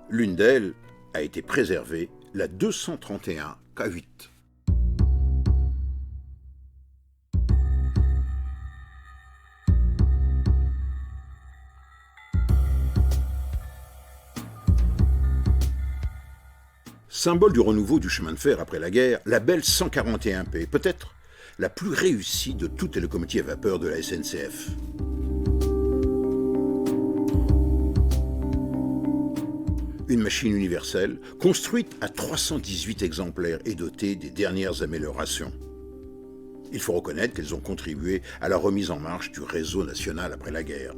L'une d'elles a été préservée, la 231 K8. Symbole du renouveau du chemin de fer après la guerre, la belle 141P, peut-être la plus réussie de toutes les locomotives à vapeur de la SNCF. Une machine universelle, construite à 318 exemplaires et dotée des dernières améliorations. Il faut reconnaître qu'elles ont contribué à la remise en marche du réseau national après la guerre.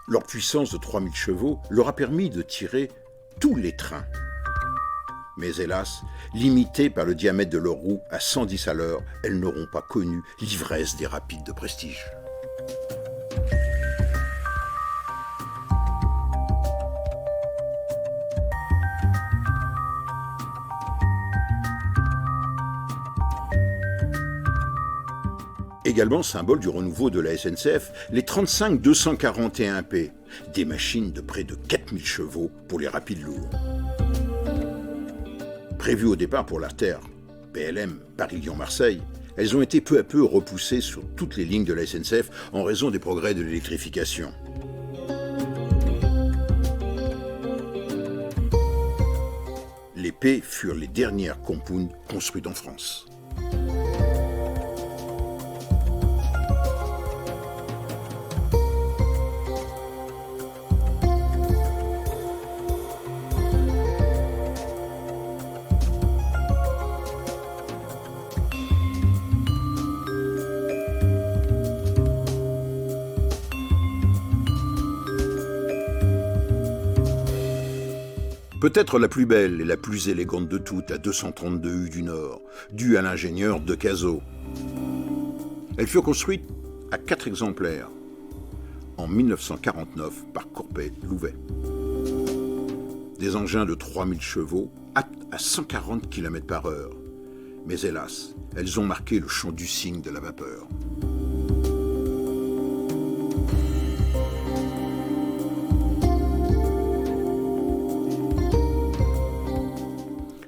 Leur puissance de 3000 chevaux leur a permis de tirer tous les trains. Mais hélas, limitées par le diamètre de leurs roues à 110 à l'heure, elles n'auront pas connu l'ivresse des rapides de prestige. Également symbole du renouveau de la SNCF, les 35 241P, des machines de près de 4000 chevaux pour les rapides lourds. Prévues au départ pour l'artère PLM Paris-Lyon-Marseille, elles ont été peu à peu repoussées sur toutes les lignes de la SNCF en raison des progrès de l'électrification. Les P furent les dernières compounds construites en France. Peut-être la plus belle et la plus élégante de toutes, la 232 U du Nord, due à l'ingénieur Decazaux. Elle fut construite à 4 exemplaires, en 1949 par Courpet-Louvet. Des engins de 3000 chevaux, aptes à 140 km/h. Mais hélas, elles ont marqué le champ du cygne de la vapeur.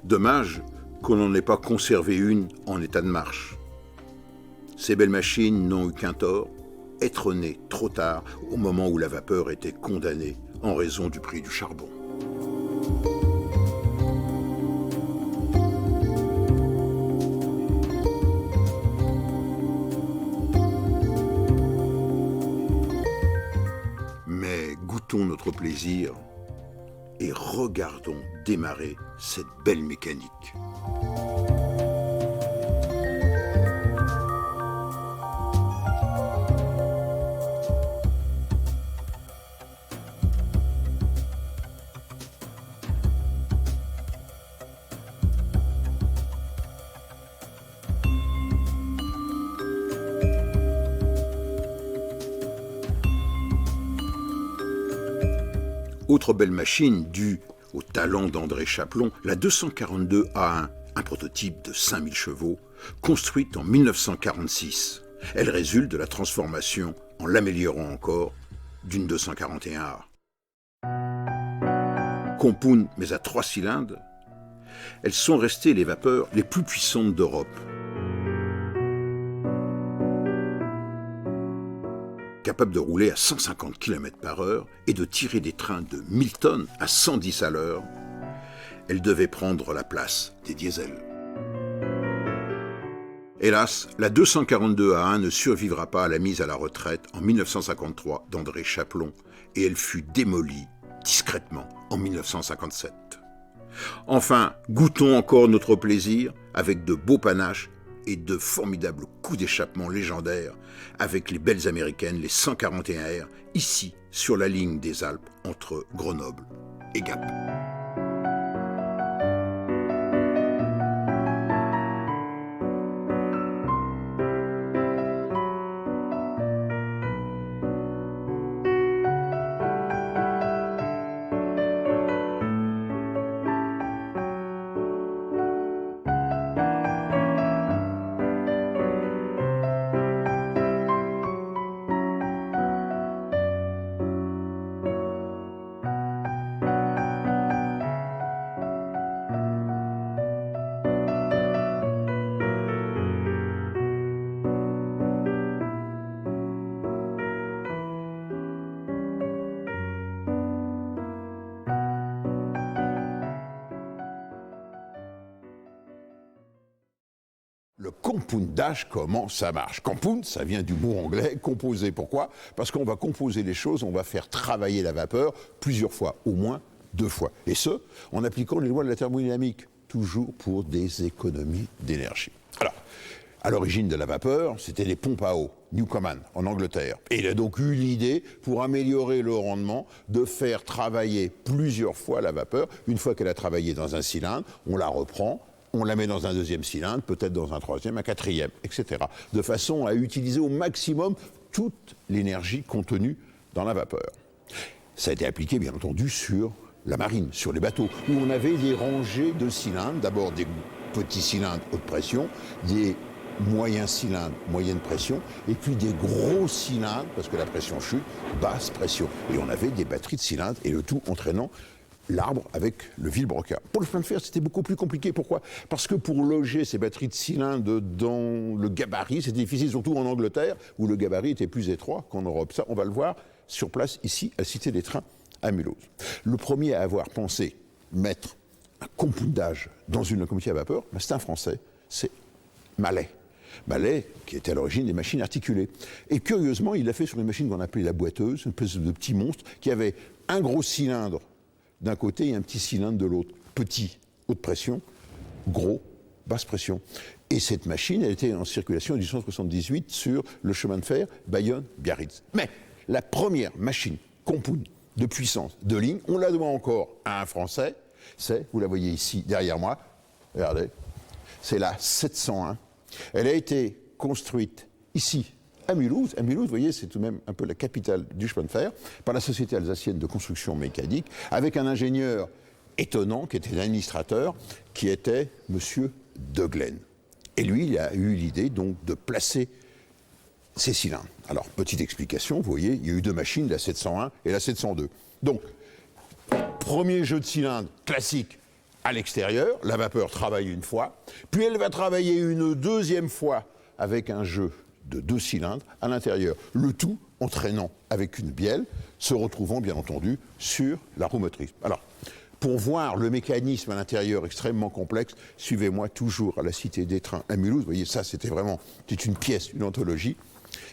Dommage qu'on n'en ait pas conservé une en état de marche. Ces belles machines n'ont eu qu'un tort, être nées trop tard, au moment où la vapeur était condamnée en raison du prix du charbon. Mais goûtons notre plaisir et regardons démarrer cette belle mécanique. Autre belle machine due au talent d'André Chaplon, la 242 A1, un prototype de 5000 chevaux, construite en 1946. Elle résulte de la transformation, en l'améliorant encore, d'une 241A. Compound, mais à 3 cylindres, elles sont restées les vapeurs les plus puissantes d'Europe. Capable de rouler à 150 km/h et de tirer des trains de 1000 tonnes à 110 à l'heure, elle devait prendre la place des diesels. Hélas, la 242A1 ne survivra pas à la mise à la retraite en 1953 d'André Chaplon et elle fut démolie discrètement en 1957. Enfin, goûtons encore notre plaisir avec de beaux panaches et de formidables coups d'échappement légendaires avec les belles américaines, les 141R, ici sur la ligne des Alpes entre Grenoble et Gap. Le compoundage, comment ça marche? Compound, ça vient du mot anglais, composer. Pourquoi? Parce qu'on va composer les choses, on va faire travailler la vapeur plusieurs fois, au moins 2 fois. Et ce, en appliquant les lois de la thermodynamique, toujours pour des économies d'énergie. Alors, à l'origine de la vapeur, c'était les pompes à eau, Newcomen, en Angleterre. Et il a donc eu l'idée, pour améliorer le rendement, de faire travailler plusieurs fois la vapeur. Une fois qu'elle a travaillé dans un cylindre, on la reprend, on la met dans un 2e cylindre, peut-être dans un 3e, un 4e, etc. De façon à utiliser au maximum toute l'énergie contenue dans la vapeur. Ça a été appliqué, bien entendu, sur la marine, sur les bateaux, où on avait des rangées de cylindres, d'abord des petits cylindres haute pression, des moyens cylindres, moyenne pression, et puis des gros cylindres, parce que la pression chute, basse pression. Et on avait des batteries de cylindres, et le tout entraînant l'arbre avec le vilebrequin. Pour le chemin de fer, c'était beaucoup plus compliqué. Pourquoi? Parce que pour loger ces batteries de cylindres dans le gabarit, c'était difficile, surtout en Angleterre, où le gabarit était plus étroit qu'en Europe. Ça, on va le voir sur place, ici, à Cité des Trains, à Mulhouse. Le premier à avoir pensé mettre un compoundage dans une locomotive à vapeur, c'est un Français, c'est Mallet. Mallet, qui était à l'origine des machines articulées. Et curieusement, il l'a fait sur une machine qu'on appelait la boiteuse, une espèce de petit monstre, qui avait un gros cylindre d'un côté et un petit cylindre de l'autre. Petit, haute pression, gros, basse pression. Et cette machine, elle était en circulation en 1878 sur le chemin de fer Bayonne-Biarritz. Mais la première machine compound de puissance de ligne, on la doit encore à un Français, c'est, vous la voyez ici derrière moi, regardez, c'est la 701. Elle a été construite ici, à Mulhouse. À Mulhouse, vous voyez, c'est tout de même un peu la capitale du chemin de fer, par la Société alsacienne de construction mécanique, avec un ingénieur étonnant, qui était l'administrateur, qui était M. De Glen. Et lui, il a eu l'idée, donc, de placer ces cylindres. Alors, petite explication, vous voyez, il y a eu 2 machines, la 701 et la 702. Donc, premier jeu de cylindres classique à l'extérieur, la vapeur travaille une fois, puis elle va travailler une 2e fois avec un jeu de 2 cylindres à l'intérieur. Le tout entraînant avec une bielle, se retrouvant bien entendu sur la roue motrice. Alors, pour voir le mécanisme à l'intérieur extrêmement complexe, suivez-moi toujours à la Cité des Trains à Mulhouse. Vous voyez, ça c'était une pièce, une anthologie.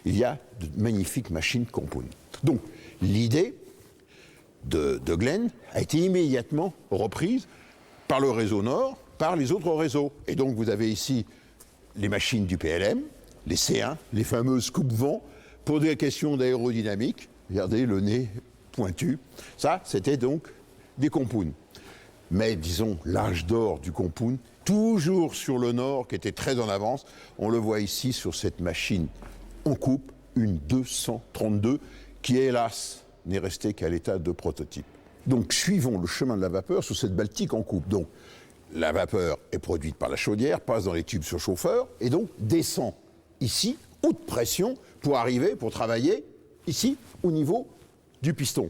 Il y a de magnifiques machines compound. Donc, l'idée de Glen a été immédiatement reprise par le réseau Nord, par les autres réseaux. Et donc, vous avez ici les machines du PLM, les C1, les fameuses coupe-vent, pour des questions d'aérodynamique. Regardez le nez pointu. Ça, c'était donc des compounds. Mais disons, l'âge d'or du compound, toujours sur le Nord, qui était très en avance. On le voit ici sur cette machine en coupe, une 232, qui hélas n'est restée qu'à l'état de prototype. Donc suivons le chemin de la vapeur sur cette Baltique en coupe. Donc la vapeur est produite par la chaudière, passe dans les tubes surchauffeurs et donc descend ici, haute pression, pour travailler ici, au niveau du piston.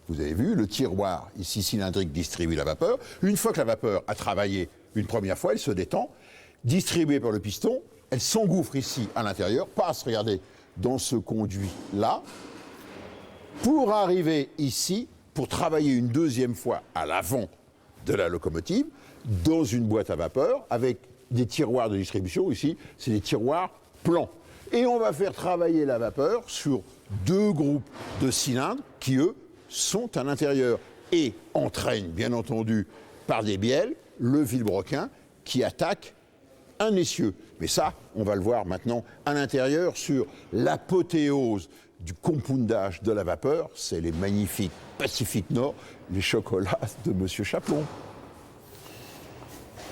Vous avez vu, le tiroir ici cylindrique distribue la vapeur. Une fois que la vapeur a travaillé une première fois, elle se détend, distribuée par le piston, elle s'engouffre ici à l'intérieur, passe, regardez, dans ce conduit-là, pour arriver ici, pour travailler une deuxième fois à l'avant de la locomotive, dans une boîte à vapeur, avec des tiroirs de distribution, ici, c'est des tiroirs plans. Et on va faire travailler la vapeur sur 2 groupes de cylindres qui, eux, sont à l'intérieur et entraînent, bien entendu, par des bielles, le vilebrequin qui attaque un essieu. Mais ça, on va le voir maintenant à l'intérieur sur l'apothéose du compoundage de la vapeur. C'est les magnifiques Pacifique Nord, les chocolats de M. Chaplon.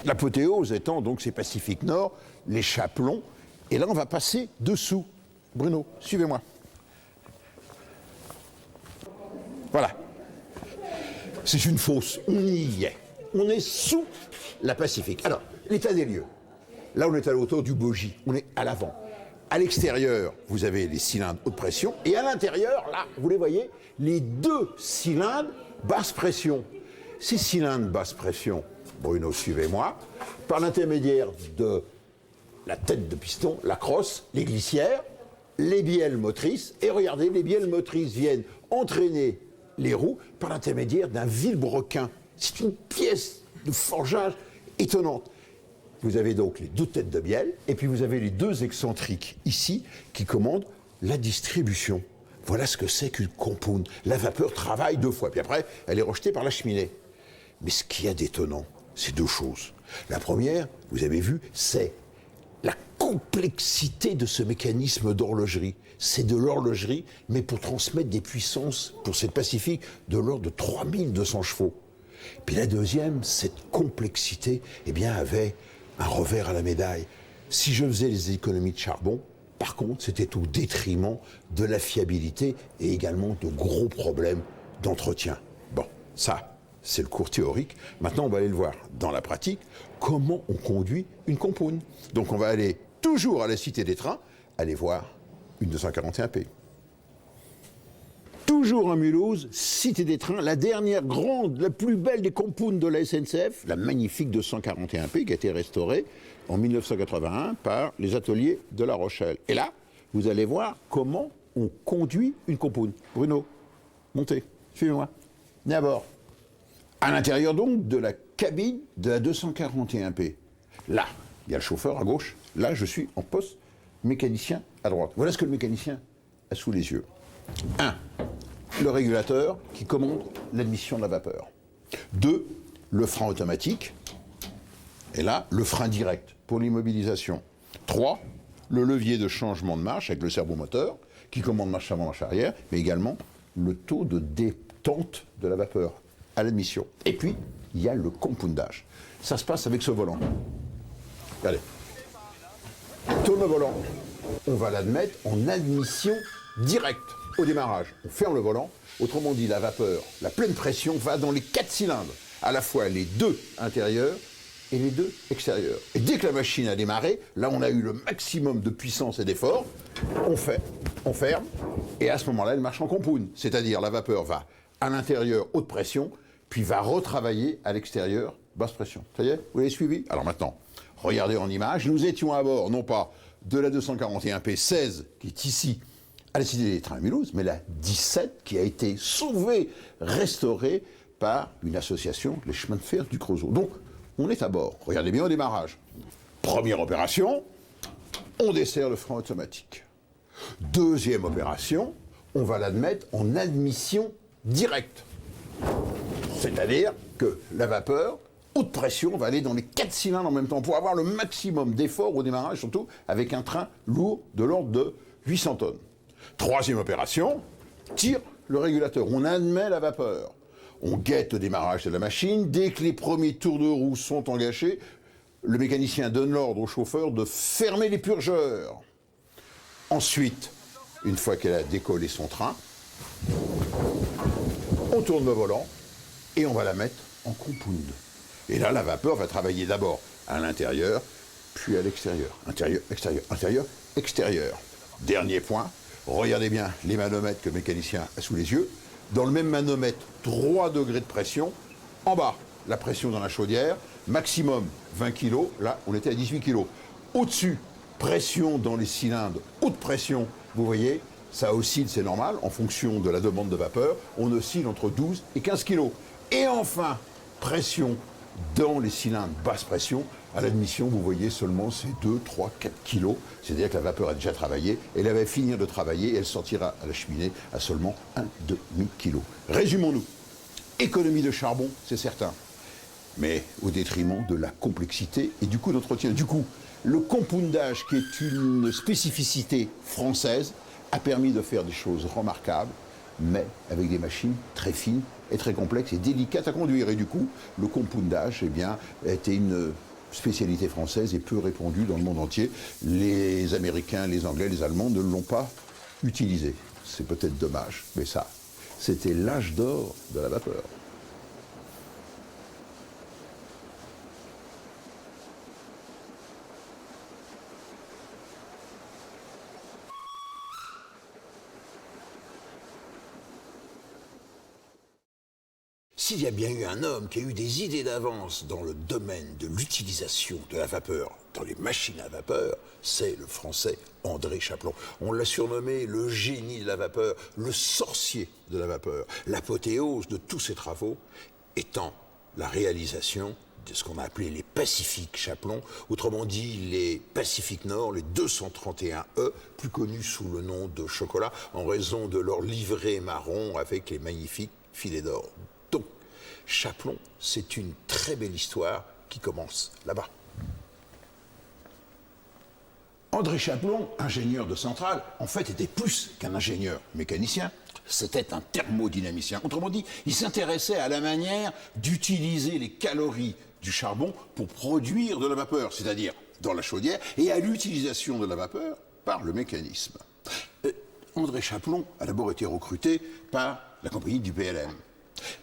L'apothéose étant donc ces Pacifique Nord, les Chaplons. Et là, on va passer dessous. Bruno, suivez-moi. Voilà. C'est une fosse. On y est. On est sous la Pacifique. Alors, l'état des lieux. Là, on est à la hauteur du bogie. On est à l'avant. À l'extérieur, vous avez les cylindres haute pression. Et à l'intérieur, là, vous les voyez, les 2 cylindres basse pression. Ces cylindres basse pression, Bruno, suivez-moi, par l'intermédiaire de la tête de piston, la crosse, les glissières, les bielles motrices. Et regardez, les bielles motrices viennent entraîner les roues par l'intermédiaire d'un vilebrequin. C'est une pièce de forgeage étonnante. Vous avez donc les 2 têtes de bielle, et puis vous avez les 2 excentriques ici qui commandent la distribution. Voilà ce que c'est qu'une compound. La vapeur travaille 2 fois, puis après, elle est rejetée par la cheminée. Mais ce qu'il y a d'étonnant, c'est 2 choses. La première, vous avez vu, c'est la complexité de ce mécanisme d'horlogerie. C'est de l'horlogerie, mais pour transmettre des puissances, pour cette Pacifique, de l'ordre de 3200 chevaux. Puis la deuxième, cette complexité, eh bien, avait un revers à la médaille. Si je faisais les économies de charbon, par contre, c'était au détriment de la fiabilité et également de gros problèmes d'entretien. Bon, ça, c'est le cours théorique. Maintenant, on va aller le voir dans la pratique, comment on conduit une compound. Donc, on va aller toujours à la Cité des Trains, aller voir une 241P. Toujours à Mulhouse, Cité des Trains, la dernière grande, la plus belle des compounds de la SNCF, la magnifique 241P qui a été restaurée en 1981 par les ateliers de La Rochelle. Et là, vous allez voir comment on conduit une compound. Bruno, montez, suivez-moi. Venez à bord. À l'intérieur donc de la cabine de la 241P. Là, il y a le chauffeur à gauche. Là, je suis en poste mécanicien à droite. Voilà ce que le mécanicien a sous les yeux. 1. Le régulateur qui commande l'admission de la vapeur. 2. Le frein automatique. Et là, le frein direct pour l'immobilisation. 3. Le levier de changement de marche avec le servomoteur qui commande marche avant, marche arrière, mais également le taux de détente de la vapeur à l'admission. Et puis, il y a le compoundage. Ça se passe avec ce volant. Regardez. Tourne le volant. On va l'admettre en admission directe au démarrage. On ferme le volant. Autrement dit, la vapeur, la pleine pression va dans les 4 cylindres. À la fois les 2 intérieurs et les 2 extérieurs. Et dès que la machine a démarré, là on a eu le maximum de puissance et d'effort, on ferme, et à ce moment-là, elle marche en compound. C'est-à-dire la vapeur va à l'intérieur haute pression, puis va retravailler à l'extérieur basse pression. Ça y est, vous l'avez suivi? Alors maintenant, regardez en image, nous étions à bord, non pas de la 241P 16, qui est ici, à la Cité des Trains à Mulhouse, mais la 17, qui a été sauvée, restaurée par une association, les chemins de fer du Creusot. Donc, on est à bord. Regardez bien au démarrage. Première opération, on dessert le frein automatique. Deuxième opération, on va l'admettre en admission directe. C'est-à-dire que la vapeur, haute pression, va aller dans les 4 cylindres en même temps pour avoir le maximum d'effort au démarrage, surtout avec un train lourd de l'ordre de 800 tonnes. Troisième opération, tire le régulateur. On admet la vapeur. On guette le démarrage de la machine. Dès que les premiers tours de roue sont engagés, le mécanicien donne l'ordre au chauffeur de fermer les purgeurs. Ensuite, une fois qu'elle a décollé son train, on tourne le volant et on va la mettre en compound. Et là, la vapeur va travailler d'abord à l'intérieur, puis à l'extérieur. Intérieur, extérieur, intérieur, extérieur. Dernier point, regardez bien les manomètres que le mécanicien a sous les yeux. Dans le même manomètre, 3 degrés de pression. En bas, la pression dans la chaudière, maximum 20 kg. Là, on était à 18 kg. Au-dessus, pression dans les cylindres, haute pression, vous voyez, ça oscille, c'est normal, en fonction de la demande de vapeur, on oscille entre 12 et 15 kg. Et enfin, pression dans les cylindres basse pression, à l'admission, vous voyez seulement ces 2, 3, 4 kg, c'est-à-dire que la vapeur a déjà travaillé, elle va finir de travailler et elle sortira à la cheminée à seulement 1,5 kg. Résumons-nous, économie de charbon, c'est certain, mais au détriment de la complexité et du coût d'entretien. Du coup, le compoundage, qui est une spécificité française, a permis de faire des choses remarquables, mais avec des machines très fines et très complexes et délicates à conduire. Et du coup, le compoundage, eh bien, était une spécialité française et peu répandue dans le monde entier. Les Américains, les Anglais, les Allemands ne l'ont pas utilisé. C'est peut-être dommage, mais ça, c'était l'âge d'or de la vapeur. S'il y a bien eu un homme qui a eu des idées d'avance dans le domaine de l'utilisation de la vapeur dans les machines à vapeur, c'est le français André Chaplon. On l'a surnommé le génie de la vapeur, le sorcier de la vapeur. L'apothéose de tous ses travaux étant la réalisation de ce qu'on a appelé les Pacifiques Chaplon, autrement dit les Pacifiques Nord, les 231E, plus connus sous le nom de chocolat, en raison de leur livrée marron avec les magnifiques filets d'or. Donc, Chaplon, c'est une très belle histoire qui commence là-bas. André Chaplon, ingénieur de centrale, en fait était plus qu'un ingénieur mécanicien, c'était un thermodynamicien. Autrement dit, il s'intéressait à la manière d'utiliser les calories du charbon pour produire de la vapeur, c'est-à-dire dans la chaudière, et à l'utilisation de la vapeur par le mécanisme. André Chaplon a d'abord été recruté par la compagnie du PLM.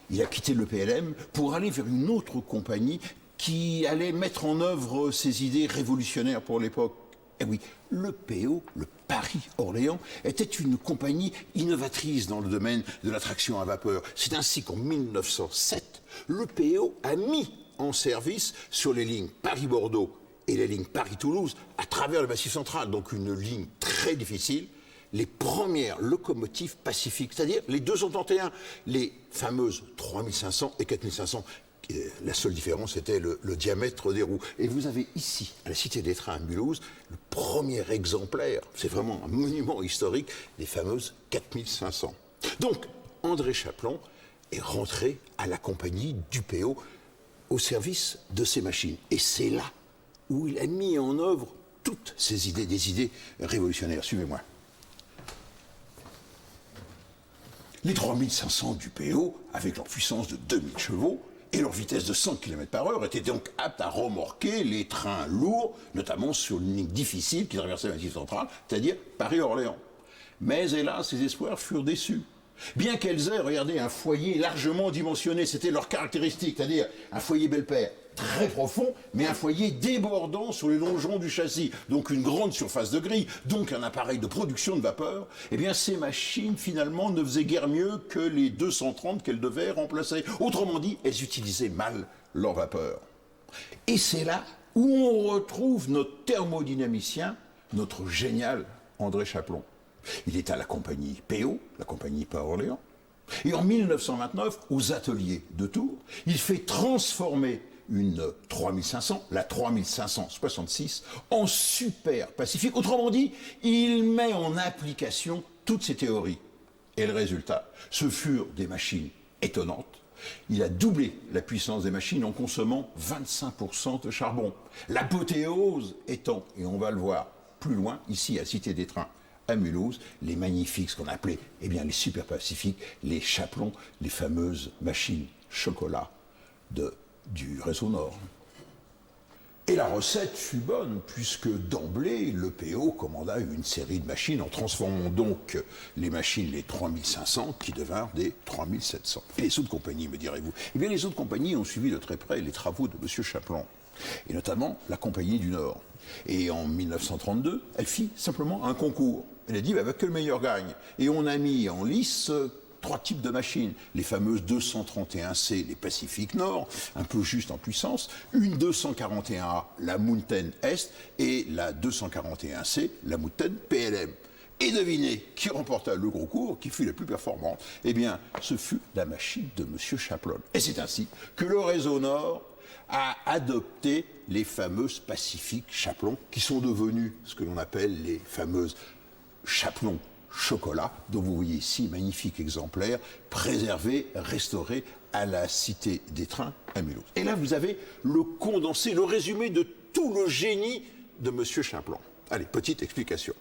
Il a quitté le PLM pour aller vers une autre compagnie qui allait mettre en œuvre ses idées révolutionnaires pour l'époque. Eh oui, le PO, le Paris-Orléans, était une compagnie innovatrice dans le domaine de la traction à vapeur. C'est ainsi qu'en 1907, le PO a mis en service sur les lignes Paris-Bordeaux et les lignes Paris-Toulouse, à travers le Massif central, donc une ligne très difficile, les premières locomotives pacifiques, c'est-à-dire les 231, les fameuses 3500 et 4500. La seule différence était le diamètre des roues. Et vous avez ici, à la Cité des Trains à Mulhouse, le premier exemplaire, c'est vraiment un monument historique, des fameuses 4500. Donc, André Chaplon est rentré à la compagnie du PO au service de ces machines. Et c'est là où il a mis en œuvre toutes ces idées, des idées révolutionnaires. Suivez-moi. Les 3500 du PO, avec leur puissance de 2000 chevaux et leur vitesse de 100 km/h, étaient donc aptes à remorquer les trains lourds, notamment sur une ligne difficile qui traversait le Massif central, c'est-à-dire Paris-Orléans. Mais hélas, ces espoirs furent déçus. Bien qu'elles aient, regardez, un foyer largement dimensionné, c'était leur caractéristique, c'est-à-dire un foyer Belpaire très profond, mais un foyer débordant sur les longerons du châssis, donc une grande surface de grille, donc un appareil de production de vapeur, eh bien ces machines finalement ne faisaient guère mieux que les 230 qu'elles devaient remplacer. Autrement dit, elles utilisaient mal leur vapeur. Et c'est là où on retrouve notre thermodynamicien, notre génial André Chaplon. Il est à la compagnie PO, la compagnie Paris-Orléans, et en 1929, aux ateliers de Tours, il fait transformer une 3500, la 3566, en super Pacifique. Autrement dit, il met en application toutes ses théories. Et le résultat, ce furent des machines étonnantes. Il a doublé la puissance des machines en consommant 25% de charbon. L'apothéose étant, et on va le voir plus loin, ici à Cité des Trains, à Mulhouse, les magnifiques, ce qu'on appelait les super Pacifiques, les Chaplon, les fameuses machines chocolat du réseau Nord. Et la recette fut bonne, puisque d'emblée, le PO commanda une série de machines en transformant donc les machines, les 3500, qui devinrent des 3700. Et les autres compagnies, me direz-vous? Eh bien, les autres compagnies ont suivi de très près les travaux de M. Chaplan, et notamment la Compagnie du Nord. Et en 1932, elle fit simplement un concours. Elle a dit que le meilleur gagne. Et on a mis en lice 3 types de machines. Les fameuses 231C, les Pacifiques Nord, un peu juste en puissance. Une 241A, la Mountain Est, et la 241C, la Mountain PLM. Et devinez qui remporta le concours, qui fut la plus performante? Eh bien, ce fut la machine de M. Chaplan. Et c'est ainsi que le réseau Nord a adopté les fameuses Pacifiques Chaplan, qui sont devenues ce que l'on appelle les fameuses Chaplan chocolat, dont vous voyez ici, magnifique exemplaire, préservé, restauré à la Cité des Trains à Mulhouse. Et là, vous avez le condensé, le résumé de tout le génie de M. Chaplan. Allez, petite explication.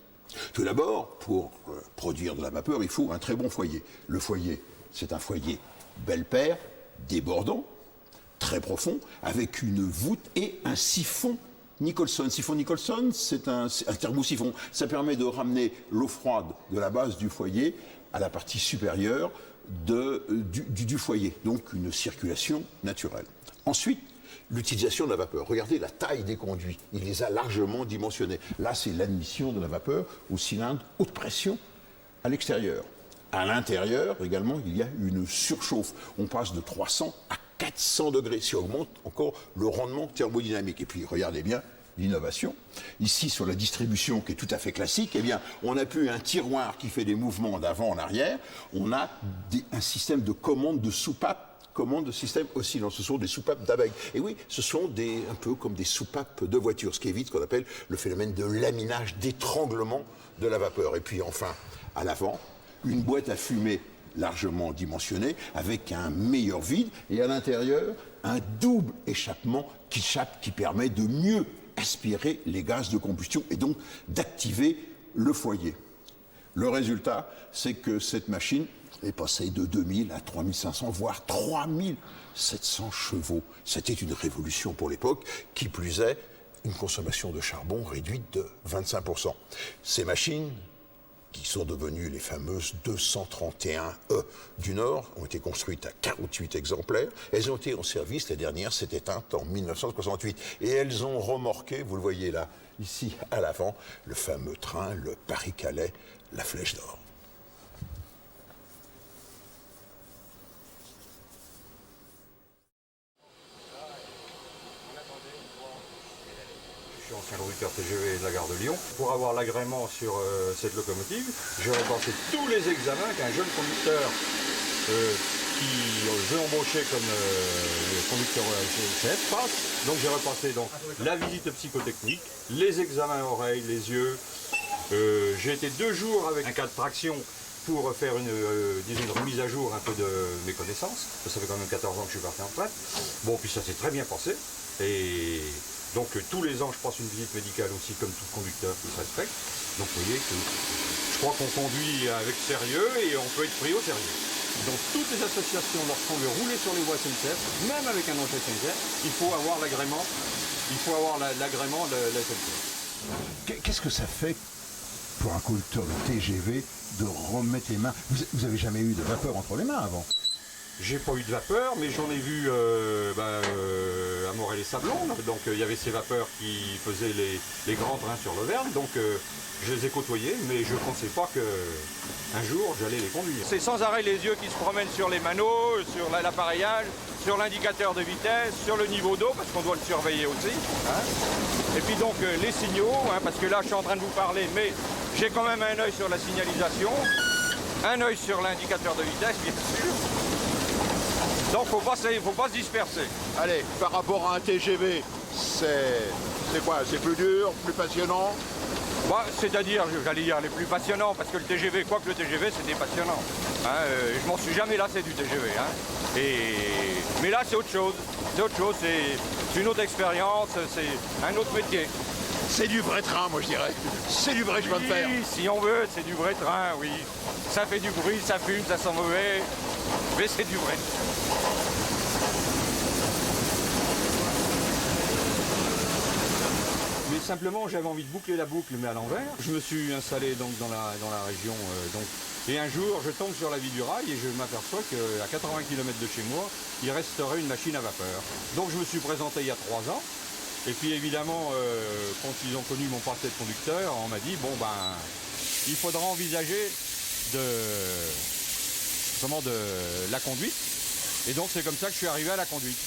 Tout d'abord, pour produire de la vapeur, il faut un très bon foyer. Le foyer, c'est un foyer Belpaire, débordant, très profond, avec une voûte et un siphon Nicholson. Siphon Nicholson, c'est un thermosiphon. Ça permet de ramener l'eau froide de la base du foyer à la partie supérieure du foyer. Donc une circulation naturelle. Ensuite, l'utilisation de la vapeur. Regardez la taille des conduits. Il les a largement dimensionnés. Là, c'est l'admission de la vapeur au cylindre haute pression à l'extérieur. À l'intérieur, également, il y a une surchauffe. On passe de 300 à 400 degrés, ce qui augmente encore le rendement thermodynamique. Et puis, regardez bien l'innovation. Ici, sur la distribution qui est tout à fait classique, eh bien, on n'a plus un tiroir qui fait des mouvements d'avant en arrière. On a un système de commande de soupape, commande de système oscillant. Ce sont des soupapes d'abeilles. Et oui, ce sont un peu comme des soupapes de voiture, ce qui évite ce qu'on appelle le phénomène de laminage, d'étranglement de la vapeur. Et puis, enfin, à l'avant, une boîte à fumée largement dimensionnée, avec un meilleur vide, et à l'intérieur, un double échappement qui permet de mieux aspirer les gaz de combustion et donc d'activer le foyer. Le résultat, c'est que cette machine est passée de 2000 à 3500, voire 3700 chevaux. C'était une révolution pour l'époque, qui plus est, une consommation de charbon réduite de 25%. Ces machines, qui sont devenues les fameuses 231E du Nord, ont été construites à 48 exemplaires. Elles ont été en service, la dernière s'est éteinte en 1968. Et elles ont remorqué, vous le voyez là, ici à l'avant, le fameux train, le Paris-Calais, la Flèche d'Or. Je suis ancien conducteur TGV de la gare de Lyon. Pour avoir l'agrément sur cette locomotive, j'ai repassé tous les examens qu'un jeune conducteur qui veut embaucher comme conducteur SNCF passe. Donc j'ai repassé la visite psychotechnique, les examens oreilles, les yeux. J'ai été 2 jours avec un cas de traction pour faire une remise à jour un peu de mes connaissances. Ça fait quand même 14 ans que je suis parti en retraite. Bon, puis ça s'est très bien passé. Et donc tous les ans, je passe une visite médicale aussi, comme tout conducteur qui se respecte. Donc vous voyez que je crois qu'on conduit avec sérieux et on peut être pris au sérieux. Donc toutes les associations, lorsqu'on veut rouler sur les voies SNCF, même avec un engin SNCF, il faut avoir l'agrément. Il faut avoir l'agrément de la SNCF. Qu'est-ce que ça fait pour un conducteur de TGV de remettre les mains? Vous avez jamais eu de vapeur entre les mains avant? J'ai pas eu de vapeur, mais j'en ai vu à Morel-les-Sablons. Donc il y avait ces vapeurs qui faisaient les grands trains sur l'Auvergne. Donc je les ai côtoyés, mais je ne pensais pas qu'un jour j'allais les conduire. C'est sans arrêt les yeux qui se promènent sur les manos, sur l'appareillage, sur l'indicateur de vitesse, sur le niveau d'eau, parce qu'on doit le surveiller aussi. Hein. Et puis donc les signaux, parce que là je suis en train de vous parler, mais j'ai quand même un œil sur la signalisation, un œil sur l'indicateur de vitesse, bien sûr. Donc faut pas se disperser. Allez, par rapport à un TGV, c'est quoi? C'est plus dur, plus passionnant? Bah, c'est-à-dire, j'allais dire, les plus passionnants, parce que le TGV, quoique le TGV, c'était passionnant. Hein, je m'en suis jamais lassé du TGV. Hein. Mais là, c'est autre chose. C'est autre chose, c'est une autre expérience, c'est un autre métier. C'est du vrai train, moi je dirais. C'est du vrai chemin de fer. Oui, si on veut, c'est du vrai train, oui. Ça fait du bruit, ça fume, ça sent mauvais, mais c'est du vrai. simplement, j'avais envie de boucler la boucle, mais à l'envers. Je me suis installé donc dans la région. Et un jour, je tombe sur la vie du rail et je m'aperçois qu'à 80 km de chez moi, il resterait une machine à vapeur. Donc je me suis présenté il y a 3 ans. Et puis évidemment, quand ils ont connu mon passé de conducteur, on m'a dit, bon ben, il faudra envisager de la conduite. Et donc c'est comme ça que je suis arrivé à la conduite.